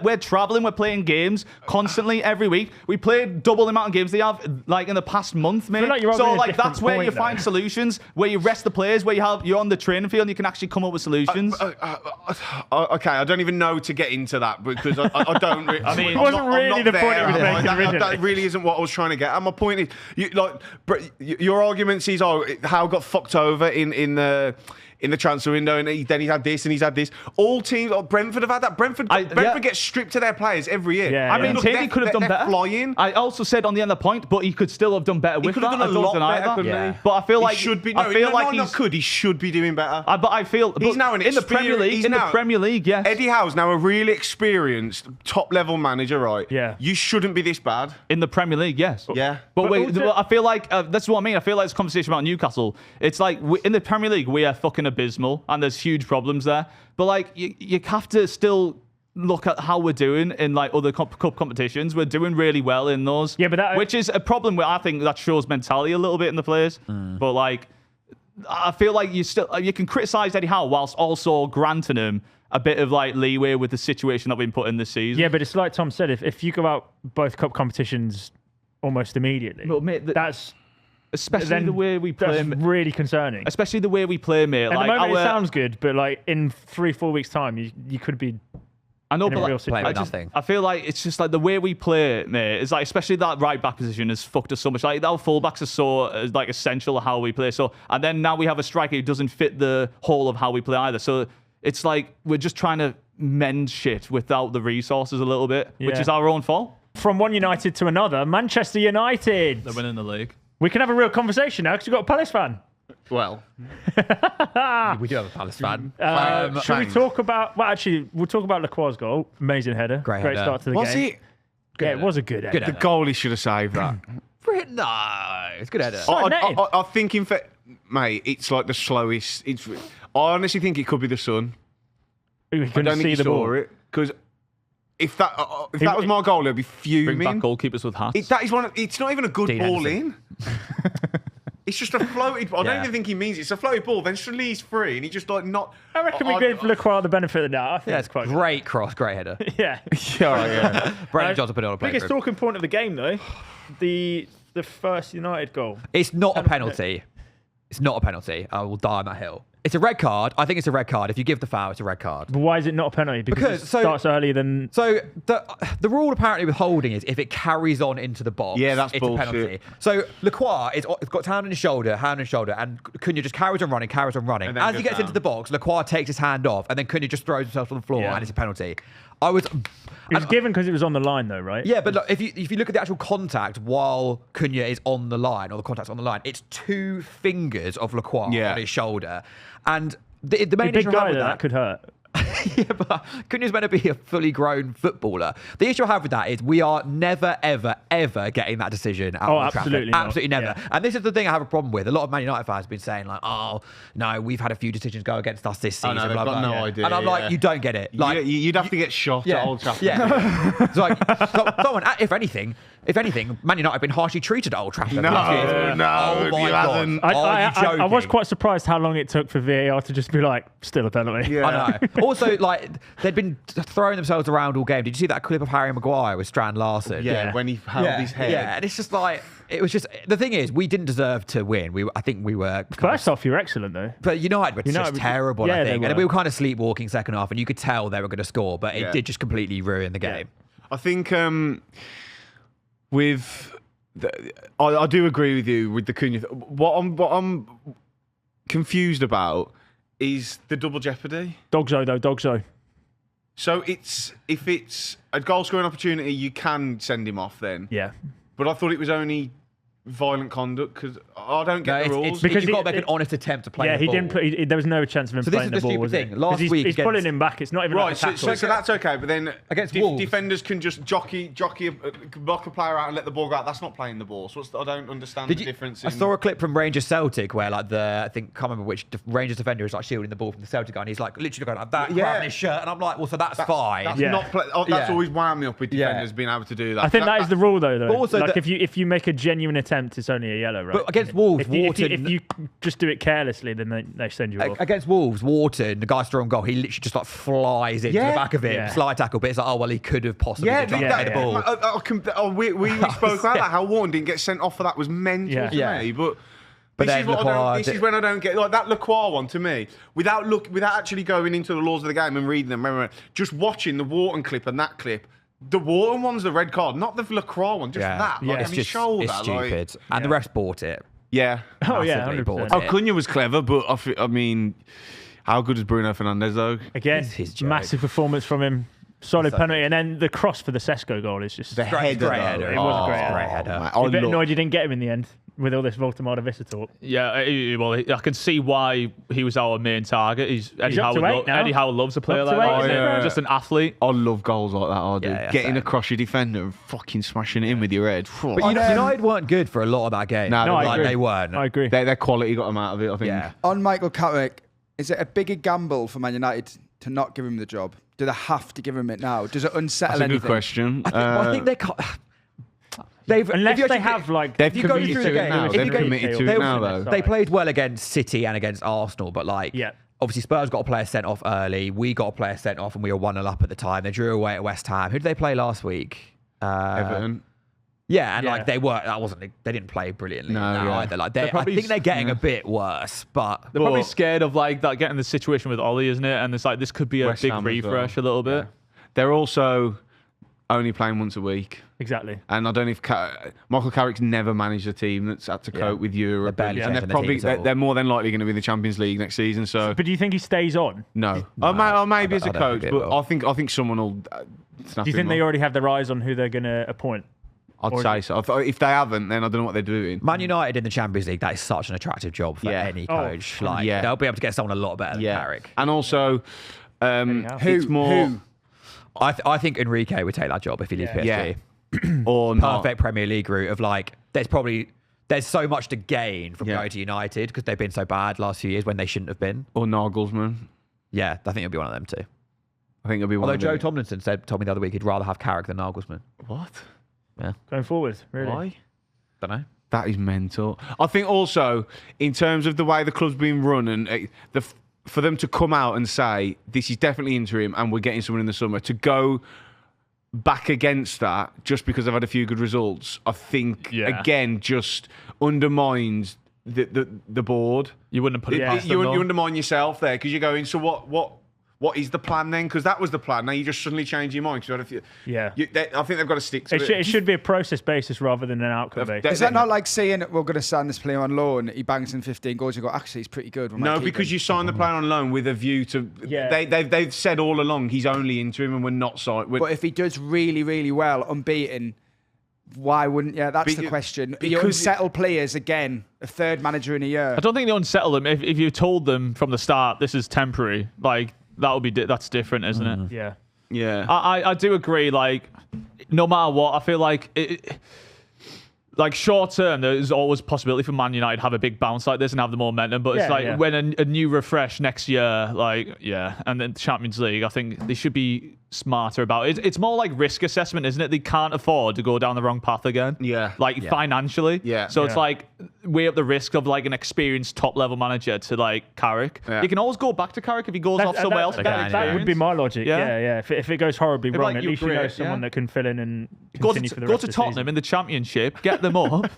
We're travelling, we're playing games constantly every week. We played double the amount of games they have in the past month, mate. That's where you find solutions, where you rest the players, where you're on the training field and you can actually come up with solutions. Okay, I don't even know to get into that because I don't. It wasn't really the point he was making originally. That really isn't what I was trying to get. And my point is, your arguments is how got fucked over in the transfer window, and then he's had this and he's had this. All teams, Brentford have had that. Brentford gets stripped of their players every year. Yeah, he could have done better. Flying. I also said on the end of the point, but he could still have done better with that. He could have done a lot better, couldn't he? But I feel like he should be. He should be doing better. But I feel he's now in the Premier League. The Premier League, yes. Eddie Howe's now a really experienced top level manager, right? Yeah. You shouldn't be this bad in the Premier League, yes. Yeah. But I feel like that's what I mean. I feel like this conversation about Newcastle. It's like in the Premier League we are fucking abysmal, and there's huge problems there. But like you have to still look at how we're doing in like other cup competitions. We're doing really well in those. Yeah, but which is a problem where I think that shows mentality a little bit in the players. But like I feel like you can criticise Eddie Howe whilst also granting him a bit of like leeway with the situation that we've been put in this season. Yeah, but it's like Tom said, if you go out both cup competitions almost immediately, well, mate, that's especially the way we play. That's really concerning. Especially the way we play, mate. At the moment, it sounds good, but like in 3-4 weeks' time, you could be. I know, but real situation. I feel like it's just like the way we play, mate. It's like especially that right back position has fucked us so much. Like our fullbacks are so like essential to how we play. So and then now we have a striker who doesn't fit the whole of how we play either. So it's like we're just trying to mend shit without the resources a little bit, which is our own fault. From one United to another, Manchester United. They're winning the league. We can have a real conversation now because we've got a Palace fan. Well, we do have a Palace fan. Should we talk about? Well, actually, we'll talk about Lacroix's goal. Amazing header. Great start to the game. Was it? Yeah, it was a good header. The goalie should have saved that. No, it's a good header. I think, in fact, mate, it's like the slowest. I honestly think it could be the sun. I don't think you saw it because. If that was my goal, I'd be fuming. Bring back goalkeepers with hats. It's not even a good ball in. It's just a floated. I don't even think he means it. It's a floated ball. Then Shirley's free, and he just like not. I reckon we give Lacroix the benefit of the doubt. I think it's quite great cross, great header. Yeah. Brendan Johnson put it on a plate. Biggest talking point of the game, though, the first United goal. It's not a penalty. It's not a penalty. I will die on that hill. It's a red card. I think it's a red card. If you give the foul, it's a red card. But why is it not a penalty? Because it starts earlier than... So the rule apparently with holding is if it carries on into the box, that's it's bullshit. a penalty. So Lacroix, it's got hand on his shoulder, and Cunha just carries on running. As he gets into the box, Lacroix takes his hand off, and then Cunha just throws himself on the floor, and it's a penalty. It was given because it was on the line, though, right? Yeah, but look, if you look at the actual contact while Cunha is on the line, or the contact's on the line, it's 2 fingers of Lacroix on his shoulder. And the main big issue guy with that could hurt. Yeah, but Cunha's meant to be a fully grown footballer. The issue I have with that is we are never, ever, ever getting that decision out of absolutely Trafford. Absolutely never. Yeah. And this is the thing I have a problem with. A lot of Man United fans have been saying like, oh, no, we've had a few decisions go against us this season. They've got no idea. And I'm like, you don't get it. Like, you'd have to get shot at Old Trafford. Yeah. It's like, someone, if anything, Man United have been harshly treated at Old Trafford. No, oh my God. I was quite surprised how long it took for VAR to just be like, still a penalty. Yeah. I know. Also, like, they'd been throwing themselves around all game. Did you see that clip of Harry Maguire with Strand Larson? Yeah, when he held his head. Yeah, and it's just like, it was just, the thing is, we didn't deserve to win. I think we were... First off, you were excellent, though. But United were just terrible, I think. And we were kind of sleepwalking second half, and you could tell they were going to score, but it did just completely ruin the game. I think I do agree with you with the Cunha. What I'm confused about is the double jeopardy. Dogso. So if it's a goal scoring opportunity, you can send him off then. Yeah. But I thought it was only violent conduct? Because I don't get the rules. It's because you've got to make an honest attempt to play the ball. He didn't put. There was no chance of him playing the ball. This is the stupid thing. Last week, he's pulling him back. It's not even right. Like a So that's okay. But then against Wolves, defenders can just jockey block a player out and let the ball go out. That's not playing the ball. So I don't understand the difference. I saw a clip from Rangers Celtic where like I can't remember which Rangers defender is like shielding the ball from the Celtic guy, and he's like literally going like that, grabbing his shirt, and I'm like, well, so that's fine. That's always wound me up with defenders being able to do that. I think that is the rule though. Also, like if you make a genuine attempt, it's only a yellow, right? But against Wolves, if you just do it carelessly, then they send you off. Against Wolves, Wharton, the guy throwing goal, he literally just like flies into the back of him, slide tackle, but it's like, oh well, he could have possibly the ball. We spoke about that. How Wharton didn't get sent off for that was mental to me, but. This is when I don't get like that Lacroix one to me. Without actually going into the laws of the game and reading them, just watching the Wharton clip and that clip. The Wharton one's the red card, not the Lacroix one. Just that, it's his shoulder. It's stupid, and the refs bought it. Yeah. Oh yeah, 100%. Cunha was clever, but I mean, how good is Bruno Fernandes though? Again, massive performance from him. Solid penalty, and then the cross for the Sesko goal is just the header. It was a great header. I'm a bit annoyed you didn't get him in the end with all this Voltemada Vista talk. Yeah, well, I can see why he was our main target. Eddie Howe loves a player like that. Just an athlete. I love goals like that. Getting across your defender and fucking smashing it in with your head. But United weren't good for a lot of that game. No, they weren't. I agree. Their quality got them out of it, I think. Yeah. On Michael Carrick, is it a bigger gamble for Man United to not give him the job? Do they have to give him it now? Does it unsettle anything? That's a good question. I think they can't. Unless they have like they've committed to it now. They've committed to it now, though. They played well against City and against Arsenal, but obviously Spurs got a player sent off early. We got a player sent off, and we were 1-0 up at the time. They drew away at West Ham. Who did they play last week? Everton. Yeah, and they didn't play brilliantly either. Like I think they're getting a bit worse, but they're probably scared of like that getting the situation with Ollie, isn't it? And it's like this could be a West big Ham refresh a little bit. Yeah. They're also only playing once a week. Exactly. And I don't know if Michael Carrick's never managed a team that's had to cope with Europe. And they're more than likely going to be in the Champions League next season. So, but do you think he stays on? No. Or maybe as a coach, but I think someone will. Do you think they already have their eyes on who they're going to appoint? I'd say so. If they haven't, then I don't know what they're doing. Man United in the Champions League, that is such an attractive job for any coach. They'll be able to get someone a lot better than Carrick. And also, it's more. I think Enrique would take that job if he leaves PSG. Or perfect Premier League route of like, there's so much to gain from going to United because they've been so bad last few years when they shouldn't have been. Or Nagelsmann. Yeah, I think it'll be one of them too. I think it'll be one. Although Joe Tomlinson told me the other week he'd rather have Carrick than Nagelsmann. What? Yeah. Going forward, really? Why? Don't know. That is mental. I think also, in terms of the way the club's been run and for them to come out and say, this is definitely interim and we're getting someone in the summer, to go back against that just because they've had a few good results, I think, again, just undermines the board. You wouldn't put it past you undermine yourself there because you're going, so what is the plan then? Because that was the plan. Now you just suddenly change your mind. I think they've got to stick to it. It should be a process basis rather than an outcome basis. Is that not like saying we're going to sign this player on loan, he bangs in 15 goals, you go, actually, he's pretty good. No, because you sign the player on loan with a view to... They've said all along he's only interim and we're not signed. But if he does really, really well, unbeaten, why wouldn't you? That's the question. You unsettle players again, a third manager in a year. I don't think they unsettle them. If you told them from the start, this is temporary, like... That's different, isn't it? Yeah. Yeah. I do agree. Like, no matter what, I feel like like short term, there's always possibility for Man United to have a big bounce like this and have the momentum. But it's like when a new refresh next year, and then Champions League, I think they should be smarter about it. It's more like risk assessment, isn't it? They can't afford to go down the wrong path again. Yeah. Financially. Yeah. So it's like weigh up the risk of like an experienced top level manager to like Carrick. Yeah. You can always go back to Carrick if he goes off somewhere else. That would be my logic. Yeah. If it goes horribly wrong, at least you know someone that can fill in and continue for the rest of the season. Go to Tottenham in the Championship, get them up.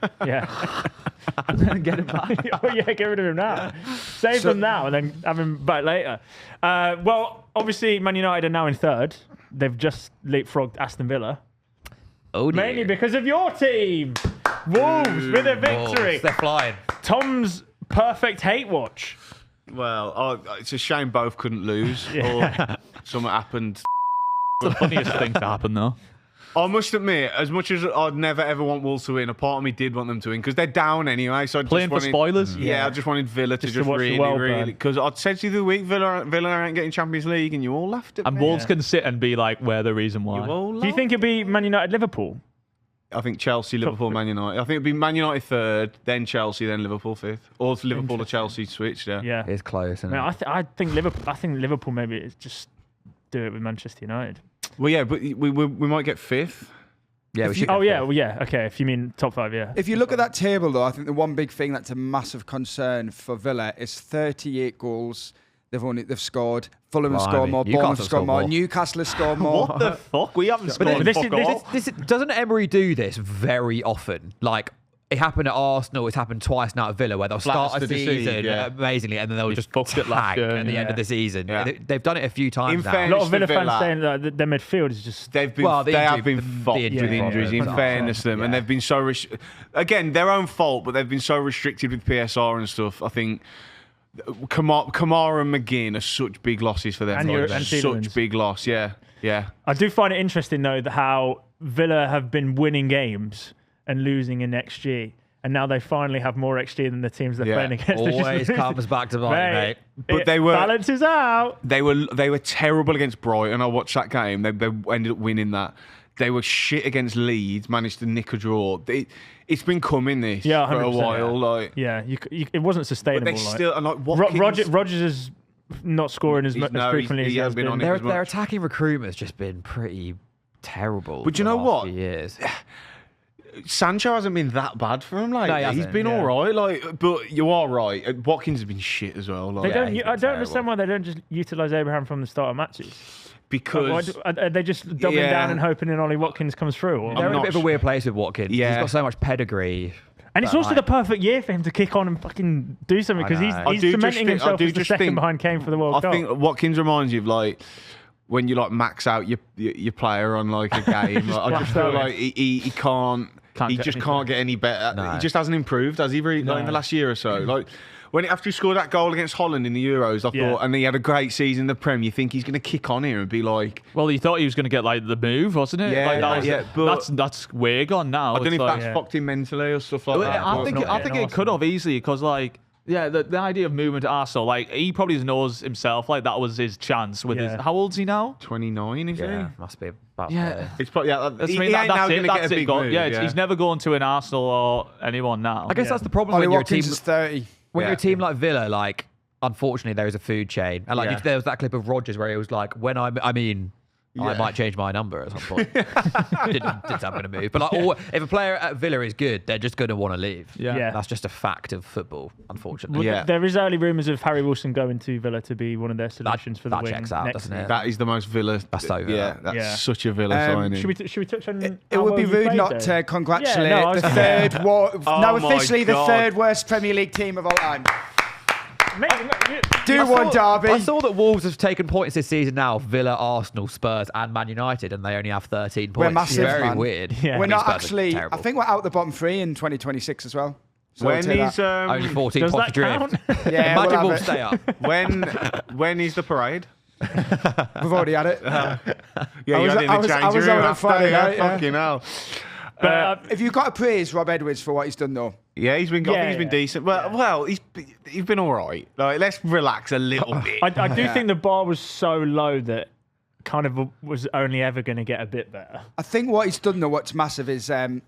And then get him back. Get rid of him now. Save them now and then have him back later. Well, obviously, Man United are now in third. They've just leapfrogged Aston Villa. Oh, dear. Mainly because of your team. Wolves with a victory. Wolves, they're flying. Tom's perfect hate watch. Well, it's a shame both couldn't lose. Or something happened. It's the funniest thing to happen, though. I must admit, as much as I'd never ever want Wolves to win, a part of me did want them to win because they're down anyway. So I playing for spoilers. Yeah, I just wanted Villa to just really, because I'd said to you the week Villa aren't getting Champions League, and you all laughed at me. And Wolves can sit and be like, we're the reason why. Do you think it'd be Man United, Liverpool? I think Chelsea, Liverpool, Man United. I think it'd be Man United third, then Chelsea, then Liverpool fifth, or if Liverpool or Chelsea switched. Yeah, it's close. Isn't it? I think Liverpool maybe just do it with Manchester United. Well, yeah, but we might get fifth. Yeah, we should. Okay. If you mean top 5, yeah. If you look at that table, though, I think the one big thing that's a massive concern for Villa is 38 goals. They've scored. Fulham have scored more. Bournemouth have scored more. Newcastle have scored more. What the fuck? We haven't scored. Doesn't Emery do this very often? Like, it happened at Arsenal. It's happened twice now at Villa, where they'll start a season amazingly, and then they'll just tank at the end of the season. Yeah. They've done it a few times now. A lot of Villa fans saying that their midfield is just... They have been fucked with injuries, in fairness to them. And they've been so... Again, their own fault, but they've been so restricted with PSR and stuff. I think... Kamara and McGinn are such big losses for them. And such big loss, yeah. I do find it interesting, though, that how Villa have been winning games and losing in XG, and now they finally have more XG than the teams they're playing against. Always comes back to bite, mate. But they were balances out. They were terrible against Brighton. I watched that game. They ended up winning that. They were shit against Leeds. Managed to nick a draw. It's been coming this for a while. It wasn't sustainable. But they still like Watkins. Rogers is not scoring as frequently as he has been. Their attacking recruitment's just been pretty terrible. But you know what? Years. Sancho hasn't been that bad for him. He's been all right. But you are right. Watkins has been shit as well. I don't understand why they don't just utilise Abraham from the start of matches. Because are they just doubling down and hoping that Ollie Watkins comes through? Or? They're in a bit of a weird place with Watkins. Yeah. He's got so much pedigree. And it's also the perfect year for him to kick on and fucking do something, because he's cementing himself as the second behind Kane for the World Cup. I think Watkins reminds you of when you max out your player on a game. I just feel like he can't. He just can't get any better. No. He just hasn't improved, has he? Really, in the last year or so. After he scored that goal against Holland in the Euros, I thought, and he had a great season in the Prem. You think he's going to kick on here and be like? Well, you thought he was going to get the move, wasn't it? Yeah, but that's way gone now. I don't know if that's fucked him mentally or stuff like that. I think it could have easily, because the idea of moving to Arsenal, he probably knows himself that was his chance with his. How old's he now? 29, is he? Must be about. It's probably that's it. He's never going to an Arsenal or anyone now. I guess that's the problem. Ollie Watkins is 30. When you're a team like Villa, unfortunately, there is a food chain. And there was that clip of Rogers where he was like, I might change my number at some point. didn't happen to move. But if a player at Villa is good, they're just going to want to leave. Yeah. That's just a fact of football, unfortunately. There is early rumours of Harry Wilson going to Villa to be one of their solutions for the wing. That checks out, doesn't it? That is the most Villa. That's so that's such a Villa signing. Should we touch on it would be rude not to congratulate the third officially the third worst Premier League team of all time. Derby. I saw that Wolves have taken points this season now. Villa, Arsenal, Spurs and Man United, and they only have 13 points. We're massive, Very weird. Yeah. We're not actually... I think we're out the bottom 3 in 2026 So as well. when is... only 14 points drift. Yeah, Imagine Wolves stay up. When is the parade? We've already had it. I was on Friday night. Fucking hell. But if you've got to praise Rob Edwards for what he's done, though. Yeah, I think he's been decent. Well, he's been all right. Let's relax a little bit. I do think the bar was so low that kind of was only ever going to get a bit better. I think what he's done, though, what's massive is Ollie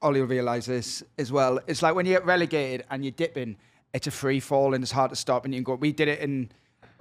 will realise this as well. It's like when you get relegated and you're dipping, it's a free fall and it's hard to stop. And you can go. We did it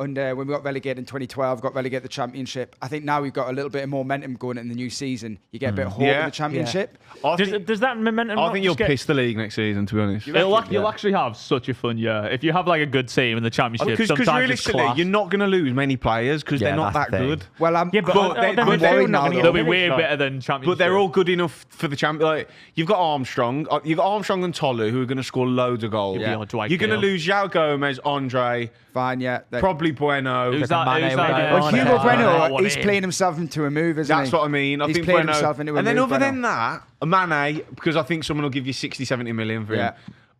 when we got relegated in 2012, got relegated the Championship. I think now we've got a little bit of momentum going in the new season. You get a bit of hope in the Championship. Yeah. Does that momentum? I think you'll piss the league next season, to be honest. You'll actually have such a fun year if you have a good team in the Championship. Because realistically, you're not going to lose many players because they're not that good. Well, I'm worried now. They'll be way better than Championship. But they're all good enough for the Champions. You've got Armstrong, and Tolu who are going to score loads of goals. Yeah. You're going to lose João Gomez, Andre. Fine, Probably Bueno. Who's that? Hugo Bueno, he's playing himself into a move, isn't he? That's what I mean. He's playing himself into a move. And then other than that, Mane, because I think someone will give you 60, 70 million for him.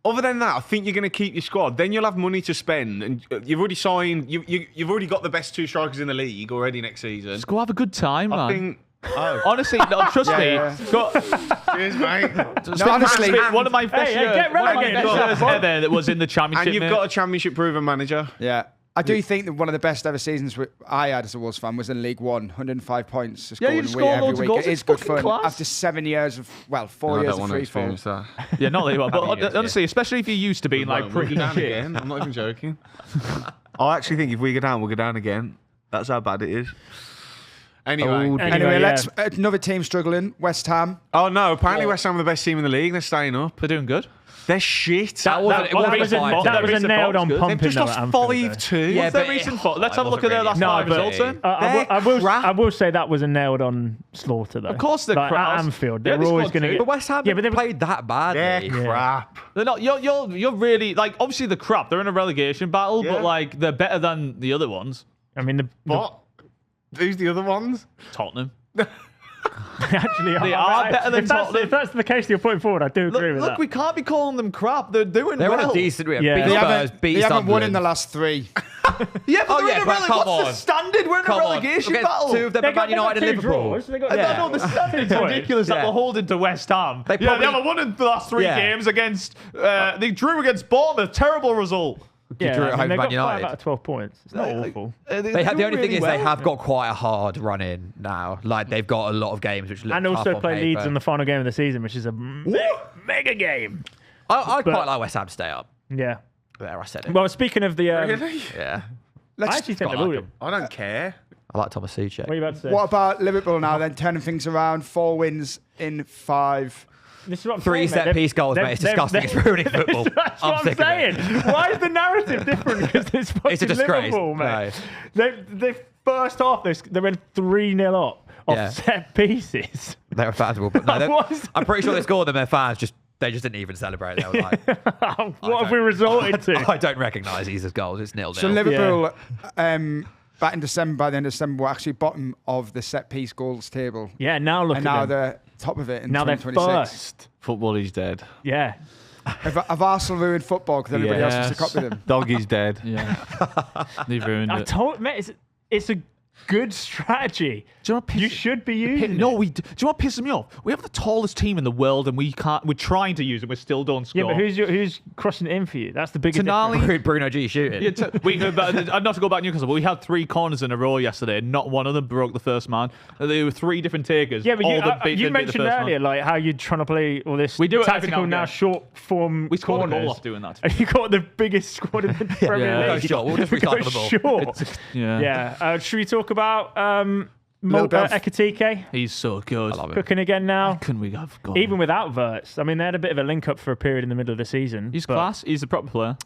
Other than that, I think you're going to keep your squad. Then you'll have money to spend, and you've already signed. You've already got the best 2 strikers in the league already next season. Just go have a good time, man. I think. Oh. Honestly, no, trust me. Cheers, mate. Honestly, one of my best players ever that was in the Championship. And you've got a Championship-proven manager. Yeah. I do think that one of the best ever seasons I had as a Wolves fan was in League One, 105 points. You score loads of goals. It is good fun. Class. After 7 years of, 4 years of free fall. Yeah, not really well. But honestly, especially if you're used to being like pretty down shit. Again. I'm not even joking. I actually think if we go down, we'll go down again. That's how bad it is. Anyway, let's another team struggling, West Ham. Oh no, apparently West Ham are the best team in the league. They're staying up. They're doing good. They're shit. That was a nailed on pumping. They've just lost 5-2. What's their recent fault? Let's have a look at their last 5 results then. I will say that was a nailed on slaughter though. Of course they're crap. At Anfield, they're always going to get. But West Ham haven't played that badly. They're crap. They're not. You're really like obviously the crap. They're in a relegation battle, but like they're better than the other ones. I mean, who's the other ones? Tottenham. Actually, they are better than Tottenham. If that's the case you're putting forward, I do agree with that. Look, we can't be calling them crap. They're doing well. They're on a decent. They haven't won in the last 3. Yeah, but what's the standard? We're in a relegation battle. 2 of them are Man United and Liverpool. No, the standard's ridiculous that they're holding to West Ham. They haven't won in the last 3 games against. They drew against Bournemouth. Terrible result. Yeah, they've got 5 out of 12 points. It's not awful. The only thing is they have got quite a hard run in now. Like they've got a lot of games which look and also play Leeds in the final game of the season, which is a mega game. I quite like West Ham to stay up. Yeah. There, I said it. Well, speaking of the... Really? Yeah. I actually think they will. I don't care. I like Thomas Suchek. What are you about to say? What about Liverpool now then? Turning things around, 4 wins in 5. This is what I'm 3 saying, set-piece goals, mate. It's disgusting. It's ruining football. That's what I'm saying. Why is the narrative different? Because it's fucking Liverpool, mate. No. They first half, they went 3-0 up off set pieces. They were fans, but no, I'm pretty sure they scored them. Their fans they just didn't even celebrate. They were like, what have we resorted to? I don't recognise these goals. It's 0-0. So Liverpool, back in December, by the end of December, were actually bottom of the set-piece goals table. Yeah, now look at them. And now they're top of it in now 2026. They're first. Football is dead. Yeah. Have Arsenal ruined football because everybody else wants to copy them? Doggy's dead. Yeah. They've ruined it. Mate, it's a good strategy. Do you know you should be using it. No, do you know what pisses me off? We have the tallest team in the world and we're trying to use it, we still don't score. Yeah, but who's crossing it in for you? That's the biggest difference. Bruno G shooting. Not to go back to Newcastle, but we had 3 corners in a row yesterday. Not one of them broke the first man. There were 3 different takers. Yeah, but you mentioned earlier like how you're trying to play all this tactical now short form we scored corners. a goal off doing that. And you got the biggest squad in the Premier League. We'll just recycle the ball. Yeah. Should we talk about Ekitike? He's so good. I love him. Cooking again now. Couldn't we have gone? Even without Wirtz. I mean, they had a bit of a link up for a period in the middle of the season. He's class. He's a proper player.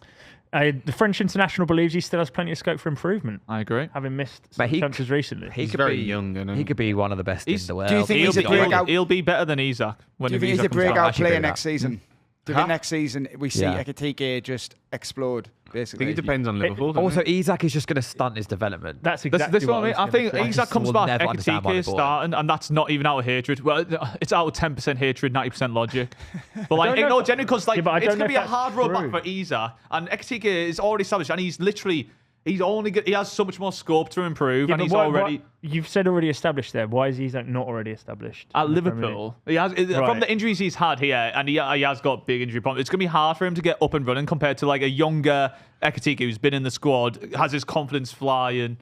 The French international believes he still has plenty of scope for improvement. I agree. Having missed some chances recently. He's very young. Isn't he? He could be one of the best in the world. Do you think he'll be better than Isak? Do you think he's a breakout player next season? Do you think next season we see Ekitike just explode? Basically, I think it depends on Liverpool. Also, Isak is just going to stunt his development. That's exactly what I mean. I think Isak comes back, Ekitike is starting, and that's not even out of hatred. Well, it's out of 10% hatred, 90% logic. But like, no, genuinely, because like it's going to be a hard road back for Isak, and Ekitike is already established, and he's literally. He has so much more scope to improve, and he's already. You've said already established there. Why is Isak not already established at Liverpool? He has from the injuries he's had here, and he has got big injury problems. It's going to be hard for him to get up and running compared to like a younger Ekitike who's been in the squad, has his confidence flying.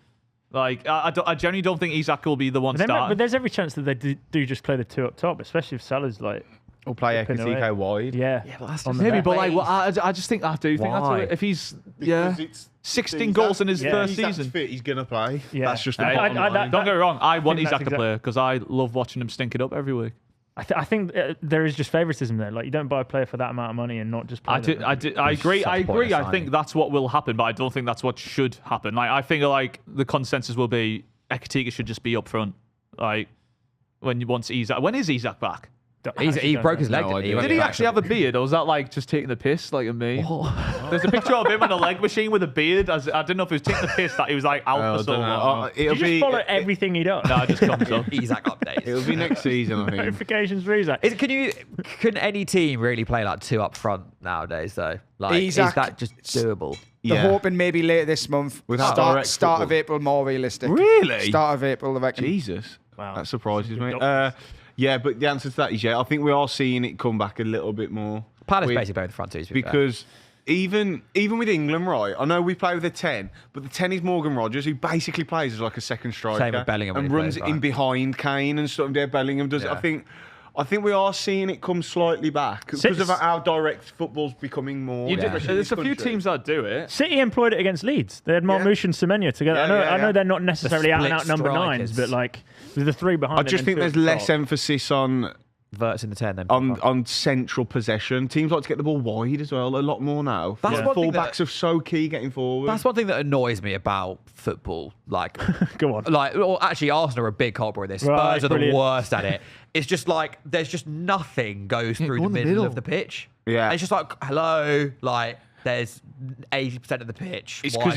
Like I genuinely don't think Isak will be the one starting. But there's every chance that they do just play the 2 up top, especially if Salah's like. Or play Ekitike wide. Yeah, but that's maybe. But like, I just think I do think that's if he's 16 goals in his first season. Fit, he's gonna play. Yeah. That's just the bottom line. Don't get me wrong. I want Isak to play because I love watching him stink it up every week. I think there is just favouritism there. Like you don't buy a player for that amount of money and not just play them. I agree. I think that's what will happen, but I don't think that's what should happen. Like I think like the consensus will be Ekitike should just be up front. Like when is Isak back? He broke his leg, didn't he? Did he actually have a beard, or was that like just taking the piss, like me? There's a picture of him on a leg machine with a beard. I didn't know if he was taking the piss that he was like out for so long. You just follow everything he does. No, it just comes up. Isak updates. It'll be next season, I think. Notifications for Isak. Can any team really play like 2 up front nowadays, though? Like, Isak, is that just doable? They're hoping maybe later this month. Start of April, more realistic. Really? Start of April, I reckon. Jesus. Wow. That surprises me. Yeah, but the answer to that is yeah. I think we are seeing it come back a little bit more. Palace basically play with the front twos. Because even with England, right, I know we play with a 10, but the 10 is Morgan Rogers, who basically plays as like a second striker. Same with Bellingham and runs in behind Kane and stuff. Yeah, Bellingham does. Yeah. I think we are seeing it come slightly back because of how direct football's becoming more. There's a few teams that do it. City employed it against Leeds. They had Marmoush and Semenyo together. I know they're not necessarily out and out number 9s, but like with the 3 behind. I just think there's less emphasis on verts in the 10 then on central possession. Teams like to get the ball wide as well, a lot more now. Fullbacks are so key getting forward. That's one thing that annoys me about football. Like, go on. Like, well, actually, Arsenal are a big culprit in this. Spurs are the worst at it. It's just like there's just nothing goes through the middle of the pitch. Yeah, and it's just like hello, like there's 80% of the pitch. It's because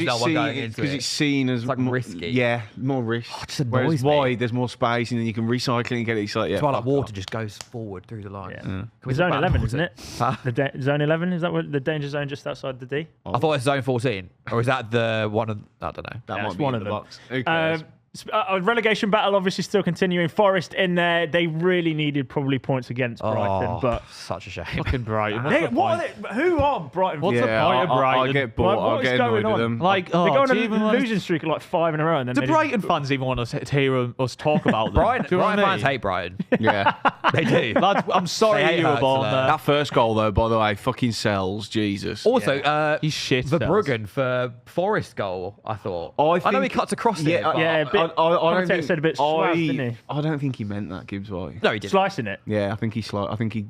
it's seen as like risky. Yeah, more risk. Whereas wide, there's more space, and then you can recycle and get it. It's like it's why like water just goes forward through the line. Yeah. Zone 11, isn't it? Zone 11 is that what the danger zone just outside the D? I thought it was zone 14, or is that the one of? I don't know. That might be one of the box. Relegation battle obviously still continuing. Forest in there. They really needed probably points against Brighton, but such a shame. Fucking Brighton. Who are Brighton? What's the point of Brighton? I get bored. I get annoyed with them. Like, they're going on a losing streak of like 5 in a row. And then do Brighton fans even want to hear us talk about them? Brighton fans hate Brighton. Yeah, they do. Lads, I'm sorry you were born there. That first goal though, by the way, fucking sells. Jesus. Also, he's shit. Verbruggen for Forest goal. I thought. I know he cuts across it. Yeah, I don't think said a bit suave, didn't he? I don't think he meant that, Gibbs. Why? No, he didn't. Slicing it. Yeah, I think he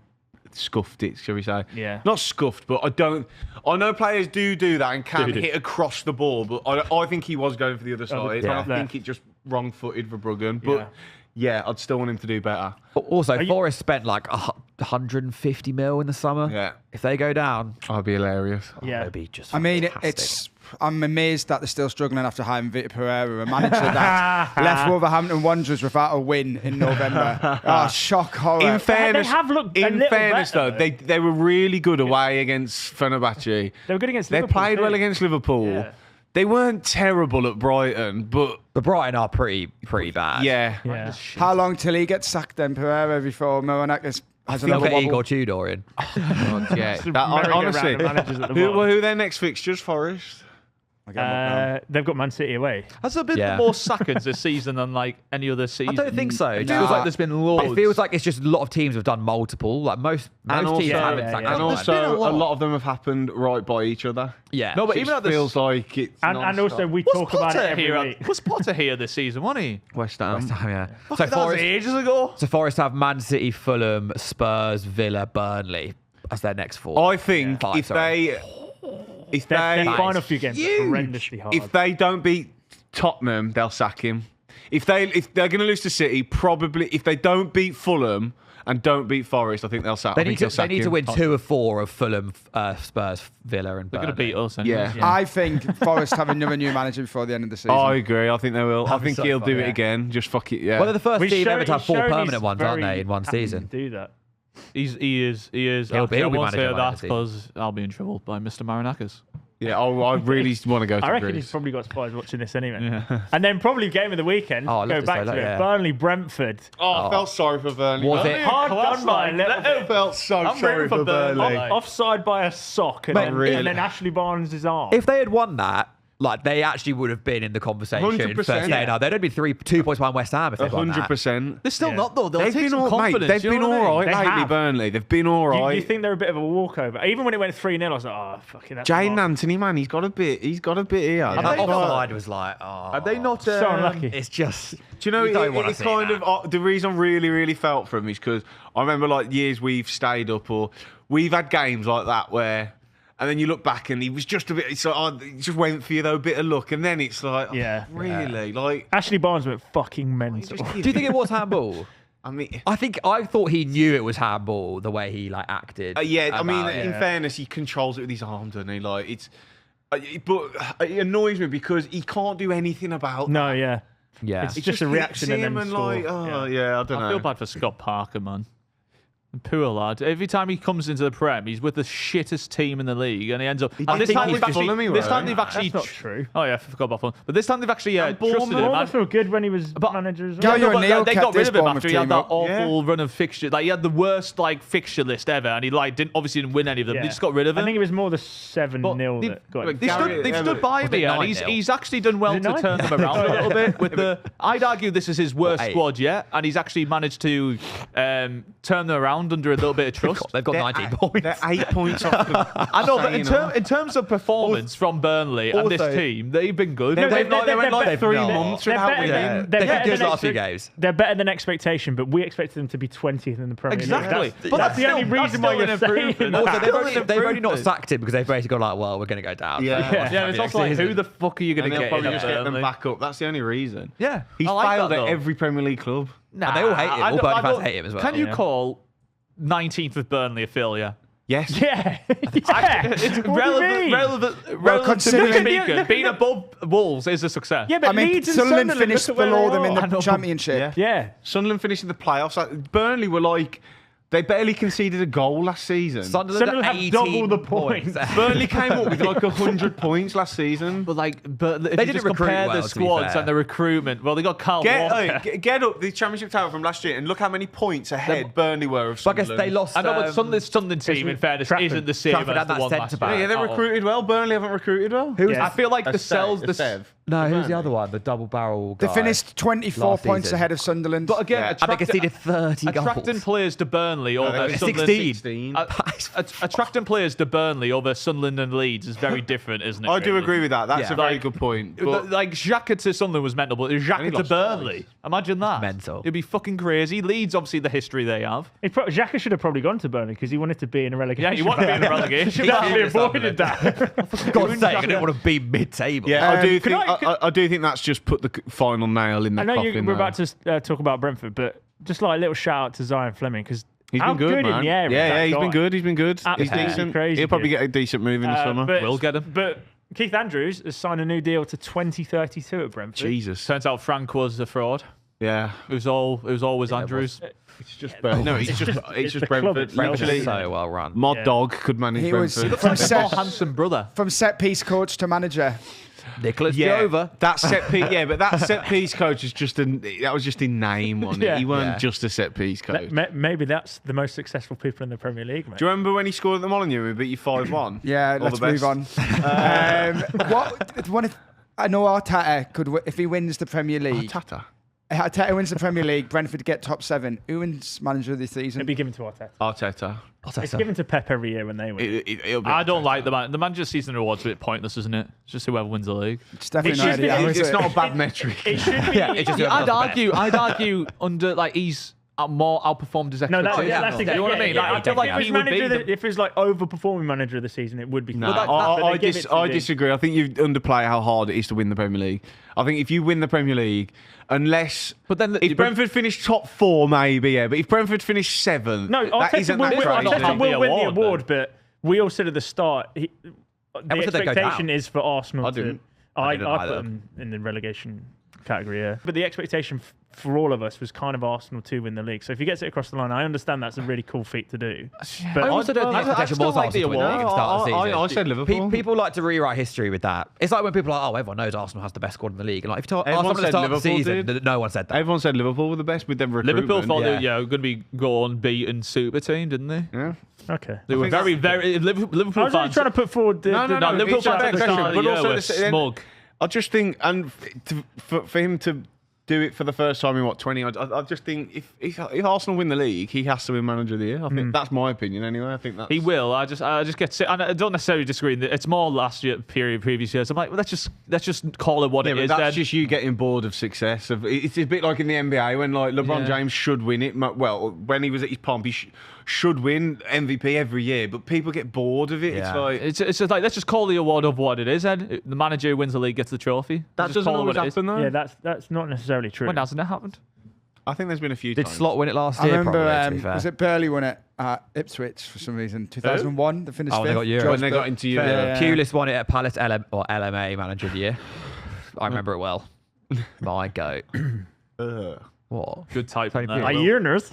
scuffed it, shall we say? Yeah. Not scuffed, but I know players do that and can hit across the ball, but I think he was going for the other side. And I think it just wrong-footed for Bruggen. But yeah, I'd still want him to do better. Also, Forest spent like 150 mil in the summer. Yeah. If they go down, I'd be hilarious. Yeah. It'd be just. I mean, I'm amazed that they're still struggling after hiring Vitor Pereira, a manager that left Wolverhampton Wanderers without a win in November. Shock horror. In fairness, they have looked though, they were really good away against Fenerbahce. They were good against Liverpool. They played well against Liverpool. Yeah. They weren't terrible at Brighton, but Brighton are pretty bad. Yeah. How long till he gets sacked then, Pereira, before Moanakis has another wobble? Igor Tudor in. Honestly, who their next fixtures? Forest. They've got Man City away. Has there been more sackings this season than like any other season? I don't think so. It feels like there's been loads. It feels like it's just a lot of teams have done multiple. Like most teams haven't sacked. And also, a lot of them have happened right by each other. Yeah. No, but even it feels like it's and also we talk about it every week. Was Potter here this season, wasn't he? West Ham, yeah. So that was ages ago. So Forest have Man City, Fulham, Spurs, Villa, Burnley as their next 4. I think if their final few games are horrendously hard. If they don't beat Tottenham, they'll sack him. If they're going to lose to City, probably if they don't beat Fulham and don't beat Forest, I think they'll sack. They need to win 2 of 4 of Fulham, Spurs, Villa, and Burnley. They're going to beat us. Anyway. Yeah. I think Forest have another new manager before the end of the season. I agree. I think they will. I think he'll do it again. Just fuck it. Yeah. Well, they're the first team ever to have 4 permanent ones, aren't they, in one season? Do that. He is. He'll be I won't say manager that because I'll be in trouble by Mr. Marinakis. Yeah, I really want to go to I reckon Greece. he's probably got spies watching this anyway. Yeah. And then probably game of the weekend. Go back to it. Yeah. Burnley, Brentford. I felt sorry for Burnley. Was it hard done by a little bit? I felt so sorry for Burnley. Offside by a sock and then Ashley Barnes' arm. If they had won that, like they actually would have been in the conversation. 100%. First day now, they'd only be 2 points behind West Ham if they'd won that. 100%. They're still not though. They've been all right. They've been all right lately, Burnley. They've been all right. You think they're a bit of a walkover? Even when it went 3-0, I was like, oh fucking. Jane Anthony, man, he's got a bit here. That offside was like, are they not so unlucky? It's just. Do you know? It's kind of the reason I really felt for him is because I remember like years we've stayed up or we've had games like that where. And then you look back and he was just a bit, it's like, he just went for you though, a bit of luck. And then it's like, really? Like Ashley Barnes went fucking mental. Do you think it was handball? I thought he knew it was handball the way he acted. In fairness, he controls it with his arm, doesn't he? But it annoys me because he can't do anything about. No, yeah. It's just a reaction and then score. I don't know. I feel bad for Scott Parker, man. Poor lad. Every time he comes into the Prem, he's with the shittest team in the league, and he ends up. And this time they've actually. That's not true. Oh yeah, I forgot about Fulham. But this time they've actually trusted him. I feel good when he was manager as well. They got rid of him after he had that awful run of fixtures. He had the worst fixture list ever, and he didn't win any of them. They just got rid of him. I think it was more the 7-0 that got him. They've stood by me, and he's actually done well to turn them around a little bit. I'd argue this is his worst squad yet, and he's actually managed to turn them around under a little bit of trust. They've got 19 points. They're 8 points off them. I know, but in terms of performance from Burnley and this team, they've been good. They went 3 months without winning. They're better than expectation, but we expected them to be 20th in the Premier League. Exactly. But that's the only reason why you're saying that. They've only not sacked him because they've basically gone we're going to go down. Yeah, it's also who the fuck are you going to get? Probably just get them back up. That's the only reason. Yeah, he's failed at every Premier League club. And they all hate him. All Burnley fans hate him as well. Can you call 19th with Burnley a failure? Yes. Yeah. It's relevant speaking. Being above Wolves is a success. Yeah, but Leeds and Sunderland finished below them in the Championship. Yeah. Sunderland finished in the playoffs. Burnley were they barely conceded a goal last season. Sunderland have double the points. Burnley came up with 100 points last season. But they didn't compare the squads and the recruitment. Well, they got Carl Walker. Get up the Championship tower from last year and look how many points ahead Burnley were of Sunderland. I guess they lost. I know, but Sunderland team, in fairness, isn't the same as the one last year. Yeah, they recruited well. Burnley haven't recruited well. I feel like the Sells... No, who's the other one? The double barrel guy. They finished 24 points ahead of Sunderland. But again, they conceded 30 goals. Attracting players to Burnley over 16. Attracting players to Burnley over Sunderland and Leeds is very different, isn't it? I do agree with that. That's a very good point. Xhaka to Sunderland was mental, but Xhaka to Burnley. Imagine that. Mental. It'd be fucking crazy. Leeds, obviously, the history they have. Xhaka should have probably gone to Burnley because he wanted to be in a relegation. Yeah, he wanted to be in a relegation. He actually avoided that. For God's sake, I didn't want to be mid-table. Yeah, I do think that's just put the final nail in the coffin. I know we're about to talk about Brentford, but just a little shout out to Zion Fleming because he's been good, man. In the area. Yeah, he's been good. He's been good. He's decent. Crazy He'll probably get a decent move in the summer. We'll get him. But Keith Andrews has signed a new deal to 2032 at Brentford. Jesus. Turns out Frank was a fraud. Yeah. It was always Andrews. It's just Brentford. No, it's just Brentford. Actually, so well run. Mod Dog could manage Brentford. From handsome brother. From set piece coach to manager. Nicholas Jover. That set piece, but that set piece coach is that was just in name, wasn't it? He weren't just a set piece coach. Maybe that's the most successful people in the Premier League, mate. Do you remember when he scored at the Molineux and beat you 5-1? Yeah, let's move on. I know Arteta could, if he wins the Premier League. Arteta wins the Premier League, Brentford get top 7. Who wins manager of the season? It'll be given to Arteta. Arteta. It's given to Pep every year when they win. I don't like the manager season award's a bit pointless, isn't it? It's just whoever wins the league. It's definitely it's not a bad metric. It should be. I'd argue under he's more outperformed his expectations. No, that's exactly. You know what I mean? I feel like he would be. If it was overperforming manager of the season, it would be. No, I disagree. I think you underplay how hard it is to win the Premier League. I think if you win the Premier League, if Brentford finished top 4, maybe, but if Brentford finished 7th, Arteta will win the award. But we all said at the start, the expectation is for Arsenal to. I put them in the relegation category, yeah. But the expectation for all of us was kind of Arsenal to win the league. So if he gets it across the line, I understand that's a really cool feat to do. But I also don't think the expectation was Arsenal to win the league at the start of the season. I said Liverpool. People like to rewrite history with that. It's like when people are like, everyone knows Arsenal has the best squad in the league. And like, if you Arsenal at the start of the season, no one said that. Everyone said Liverpool were the best with them recruitment. Liverpool thought they were going to be unbeaten super team, didn't they? Yeah. Okay. They were very Liverpool fans. I was only trying to put forward the Liverpool fans at the start of the year were smug. I just think, and for him to do it for the first time in 20? I just think if Arsenal win the league, he has to win manager of the year. I think that's my opinion anyway. I think that's... He will. I just get sick. And I don't necessarily disagree. It's more last year previous years. I'm like, well, let's just call it what it is. That's just you getting bored of success. It's a bit like in the NBA when LeBron James should win it. Well, when he was at his pomp, he should win MVP every year, but people get bored of it. Yeah. It's just like let's just call the award of what it is. Ed. The manager who wins the league gets the trophy. That doesn't always happen, though. Yeah, that's not necessarily true. When hasn't it happened? I think there's been a few Did times. Slot win it last I year? remember, Probably, to be fair. was it Burnley won it at Ipswich for some reason? 2001, they finished fifth. They got Euro. When they got into Europe. Yeah. Pulis won it at Palace LMA Manager of the Year. I remember it well. My goat. What? Good type. My earners.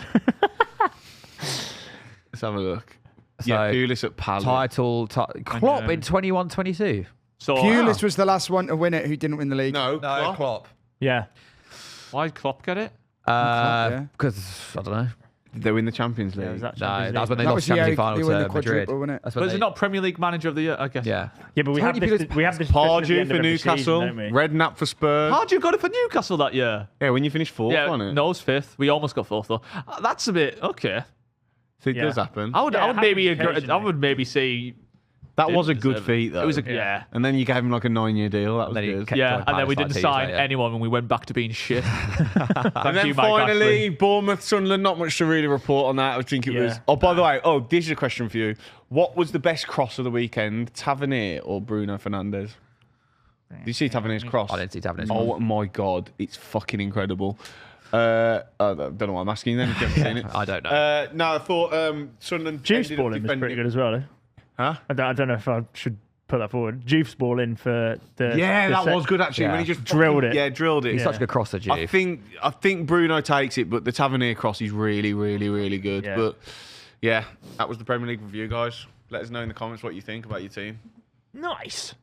Let's have a look. So, yeah, Pulis at Palace. Klopp in 21-22. So Pulis was the last one to win it who didn't win the league. No, Klopp. Yeah. Why did Klopp get it? Because, I don't know. Did they win the Champions League? Was that No, Champions that was when they That lost was Champions the League final they won to the Madrid. quadruple, wasn't it? That's But when is it not Premier League Manager of the Year? I guess. Yeah. Yeah, but we have this. We have this. Pardew for Newcastle, Newcastle. don't we? Redknapp for Spurs. Pardew got it for Newcastle that year. Yeah, when you finished fourth, Yeah, wasn't it? no, it was fifth. We almost got fourth though. That's a bit okay. So it Yeah. does happen. I would Yeah, it maybe happens agree. I occasionally. would maybe say That was a didn't good deserve feat, though. it was a yeah. And then you gave him like a 9-year deal. That was Then he good. kept Yeah, joining and then we Palace didn't like 2 sign years later. anyone when we went back to being shit. And then finally, Bournemouth, Sunderland, not much to really report on that. I think it was... Oh, by the way, this is a question for you. What was the best cross of the weekend, Tavernier or Bruno Fernandes? Did you see Tavernier's cross? I didn't see Tavernier's Oh my God, it's fucking incredible. I don't know why I'm asking then if you haven't seen it. I don't know. No, I thought Sunderland... Juice ended up ball in was defending pretty it. good as well. Eh? Huh? I don't know if I should put that forward. Juice ball in for the. Yeah, the that set. was good actually. Yeah. When he just Drilled it. Yeah, drilled it. He's such a good crosser, I Juve. think Bruno takes it, but the Tavernier cross is really, really, really good. Yeah. But yeah, that was the Premier League review, guys. Let us know in the comments what you think about your team. Nice.